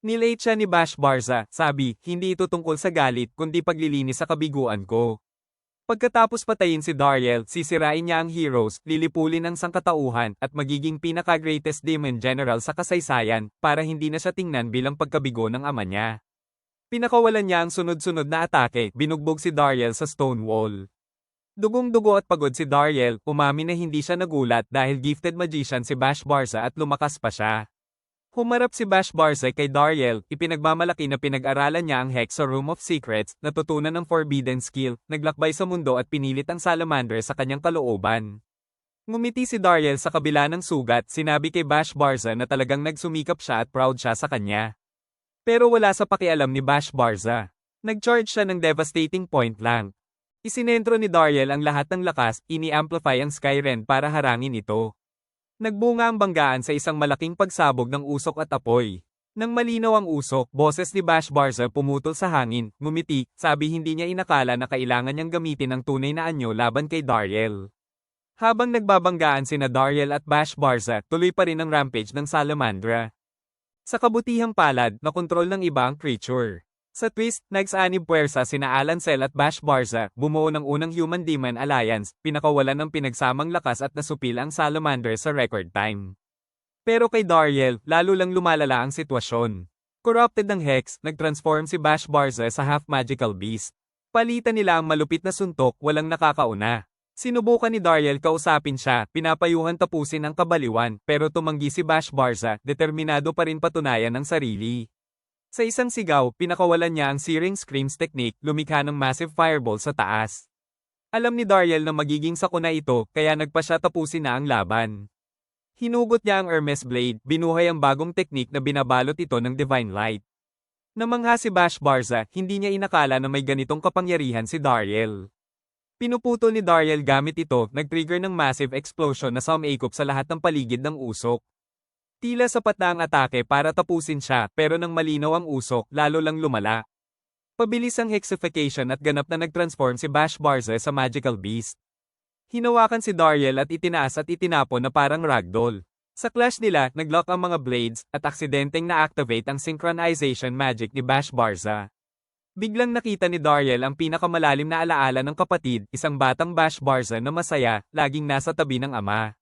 Nilate siya ni Bash Barza, sabi, hindi ito tungkol sa galit kundi paglilinis sa kabiguan ko. Pagkatapos patayin si Dariel, sisirain niya ang heroes, lilipulin ang sangkatauhan, at magiging pinaka-greatest demon general sa kasaysayan, para hindi na siya tingnan bilang pagkabigo ng ama niya. Pinakawalan niya ang sunod-sunod na atake, binugbog si Dariel sa stone wall. Dugong-dugo at pagod si Dariel, umamin na hindi siya nagulat dahil gifted magician si Bash Barza at lumakas pa siya. Humarap si Bash Barza kay Dariel, ipinagmamalaki na pinag-aralan niya ang Hex sa Room of Secrets, natutunan ng forbidden skill, naglakbay sa mundo at pinilit ang salamander sa kanyang kalooban. Ngumiti si Dariel sa kabila ng sugat, sinabi kay Bash Barza na talagang nagsumikap siya at proud siya sa kanya. Pero wala sa pakialam ni Bash Barza. Nag-charge siya ng devastating point blank. Isinentro ni Dariel ang lahat ng lakas, ini-amplify ang Skyren para harangin ito. Nagbunga ang banggaan sa isang malaking pagsabog ng usok at apoy. Nang malinaw ang usok, boses ni Bash Barza pumutol sa hangin, ngumiti, sabi hindi niya inakala na kailangan niyang gamitin ang tunay na anyo laban kay Dariel. Habang nagbabanggaan sina Dariel at Bash Barza, tuloy pa rin ang rampage ng Salamandra. Sa kabutihang palad, nakontrol ng iba ang creature. Sa twist, nagsaanib puwersa sina Alancel at Bash Barza, bumuo ng unang Human-Demon Alliance, pinakawalan ng pinagsamang lakas at nasupil ang Salamander sa record time. Pero kay Dariel, lalo lang lumalala ang sitwasyon. Corrupted ng Hex, nag-transform si Bash Barza sa half-magical beast. Palitan nila ang malupit na suntok, walang nakakauna. Sinubukan ni Dariel kausapin siya, pinapayuhan tapusin ang kabaliwan, pero tumanggi si Bash Barza, determinado pa rin patunayan ang sarili. Sa isang sigaw, pinakawalan niya ang Searing Screams technique, lumikha ng massive fireball sa taas. Alam ni Dariel na magiging sakuna ito, kaya nagpa siya tapusin na ang laban. Hinugot niya ang Hermes Blade, binuhay ang bagong technique na binabalot ito ng Divine Light. Namangha si Bash Barza, hindi niya inakala na may ganitong kapangyarihan si Dariel. Pinuputol ni Dariel gamit ito, nag-trigger ng massive explosion na sumakop sa lahat ng paligid ng usok. Tila sapat na ang atake para tapusin siya, pero nang malinaw ang usok, lalo lang lumala. Pabilis ang hexification at ganap na nag-transform si Bash Barza sa magical beast. Hinawakan si Dariel at itinaas at itinapon na parang ragdoll. Sa clash nila, naglock ang mga blades, at aksidenteng na-activate ang synchronization magic ni Bash Barza. Biglang nakita ni Dariel ang pinakamalalim na alaala ng kapatid, isang batang Bash Barza na masaya, laging nasa tabi ng ama.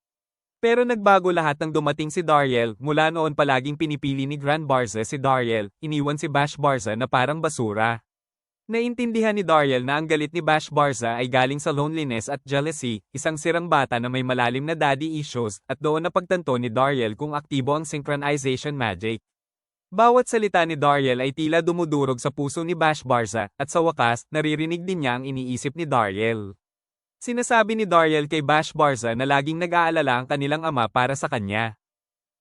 Pero nagbago lahat nang dumating si Dariel, mula noon palaging pinipili ni Grand Barza si Dariel, iniwan si Bash Barza na parang basura. Naintindihan ni Dariel na ang galit ni Bash Barza ay galing sa loneliness at jealousy, isang sirang bata na may malalim na daddy issues, at doon napagtanto ni Dariel kung aktibo ang synchronization magic. Bawat salita ni Dariel ay tila dumudurog sa puso ni Bash Barza, at sa wakas, naririnig din niya ang iniisip ni Dariel. Sinasabi ni Dariel kay Bash Barza na laging nag-aalala ang kanilang ama para sa kanya.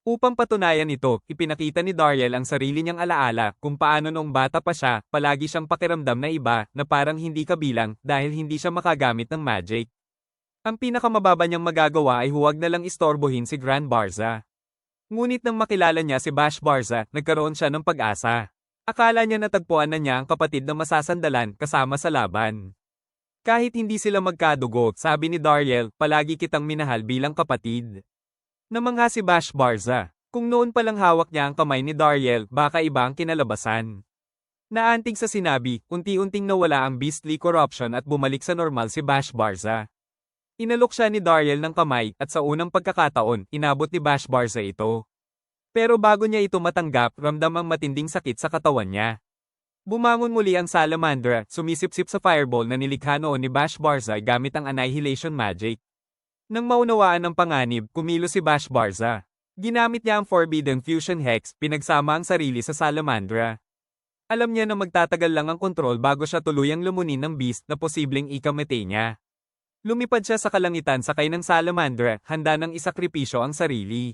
Upang patunayan ito, ipinakita ni Dariel ang sarili niyang alaala kung paano noong bata pa siya, palagi siyang pakiramdam na iba, na parang hindi kabilang dahil hindi siya makagamit ng magic. Ang pinakamababa niyang magagawa ay huwag na lang istorbohin si Grand Barza. Ngunit nang makilala niya si Bash Barza, nagkaroon siya ng pag-asa. Akala niya natagpuan na niya ang kapatid na masasandalan kasama sa laban. Kahit hindi sila magkadugo, sabi ni Dariel, palagi kitang minahal bilang kapatid. Namangha si Bash Barza. Kung noon palang hawak niya ang kamay ni Dariel, baka iba ang kinalabasan. Naantig sa sinabi, unti-unting nawala ang beastly corruption at bumalik sa normal si Bash Barza. Inalok siya ni Dariel ng kamay, at sa unang pagkakataon, inabot ni Bash Barza ito. Pero bago niya ito matanggap, ramdam ang matinding sakit sa katawan niya. Bumangon muli ang Salamandra, sumisipsip sa fireball na nilikha noon ni Bash Barza gamit ang Annihilation Magic. Nang maunawaan ng panganib, kumilos si Bash Barza. Ginamit niya ang Forbidden Fusion Hex, pinagsama ang sarili sa Salamandra. Alam niya na magtatagal lang ang kontrol bago siya tuluyang lumunin ng beast na posibleng ikamete niya. Lumipad siya sa kalangitan sakay ng Salamandra, handa ng isakripisyo ang sarili.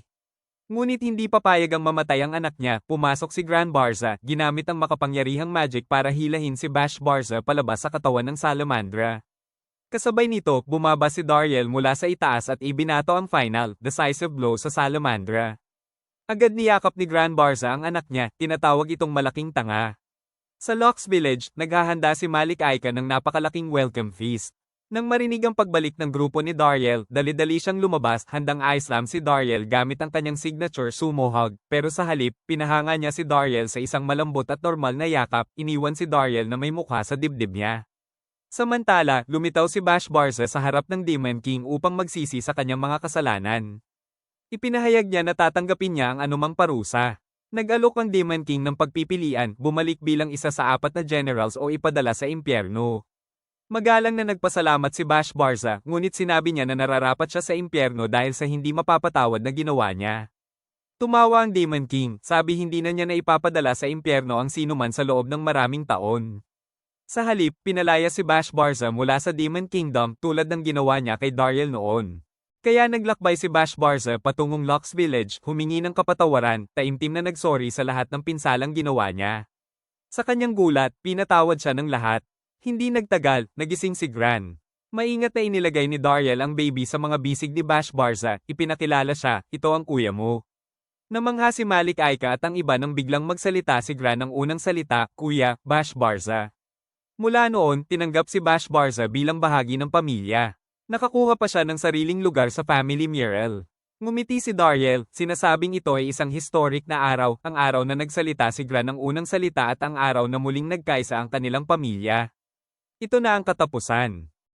Ngunit hindi papayag ang mamatay ang anak niya, pumasok si Grand Barza, ginamit ang makapangyarihang magic para hilahin si Bash Barza palabas sa katawan ng Salamandra. Kasabay nito, bumaba si Dariel mula sa itaas at ibinato ang final, decisive blow sa Salamandra. Agad niyakap ni Grand Barza ang anak niya, tinatawag itong malaking tanga. Sa Locks Village, naghahanda si Malik Aika ng napakalaking welcome feast. Nang marinig ang pagbalik ng grupo ni Dariel, dali-dali siyang lumabas, handang i-slam si Dariel gamit ang kanyang signature sumo hug, pero sa halip, pinahanga niya si Dariel sa isang malambot at normal na yakap, iniwan si Dariel na may mukha sa dibdib niya. Samantala, lumitaw si Bash Barza sa harap ng Demon King upang magsisi sa kanyang mga kasalanan. Ipinahayag niya na tatanggapin niya ang anumang parusa. Nag-alok ang Demon King ng pagpipilian, bumalik bilang isa sa 4 na generals o ipadala sa impyerno. Magalang na nagpasalamat si Bash Barza, ngunit sinabi niya na nararapat siya sa impyerno dahil sa hindi mapapatawad na ginawa niya. Tumawa ang Demon King, sabi hindi na niya naipapadala sa impyerno ang sinuman sa loob ng maraming taon. Sa halip, pinalaya si Bash Barza mula sa Demon Kingdom tulad ng ginawa niya kay Dariel noon. Kaya naglakbay si Bash Barza patungong Lux Village, humingi ng kapatawaran, taimtim na nagsorry sa lahat ng pinsalang ginawa niya. Sa kanyang gulat, pinatawad siya ng lahat. Hindi nagtagal, nagising si Gran. Maingat na inilagay ni Dariel ang baby sa mga bisig ni Bash Barza, ipinakilala siya, ito ang kuya mo. Namangha si Malik Aika at ang iba nang biglang magsalita si Gran ng unang salita, Kuya, Bash Barza. Mula noon, tinanggap si Bash Barza bilang bahagi ng pamilya. Nakakuha pa siya ng sariling lugar sa Family Mural. Ngumiti si Dariel, sinasabing ito ay isang historic na araw, ang araw na nagsalita si Gran ng unang salita at ang araw na muling nagkaisa ang kanilang pamilya. Ito na ang katapusan.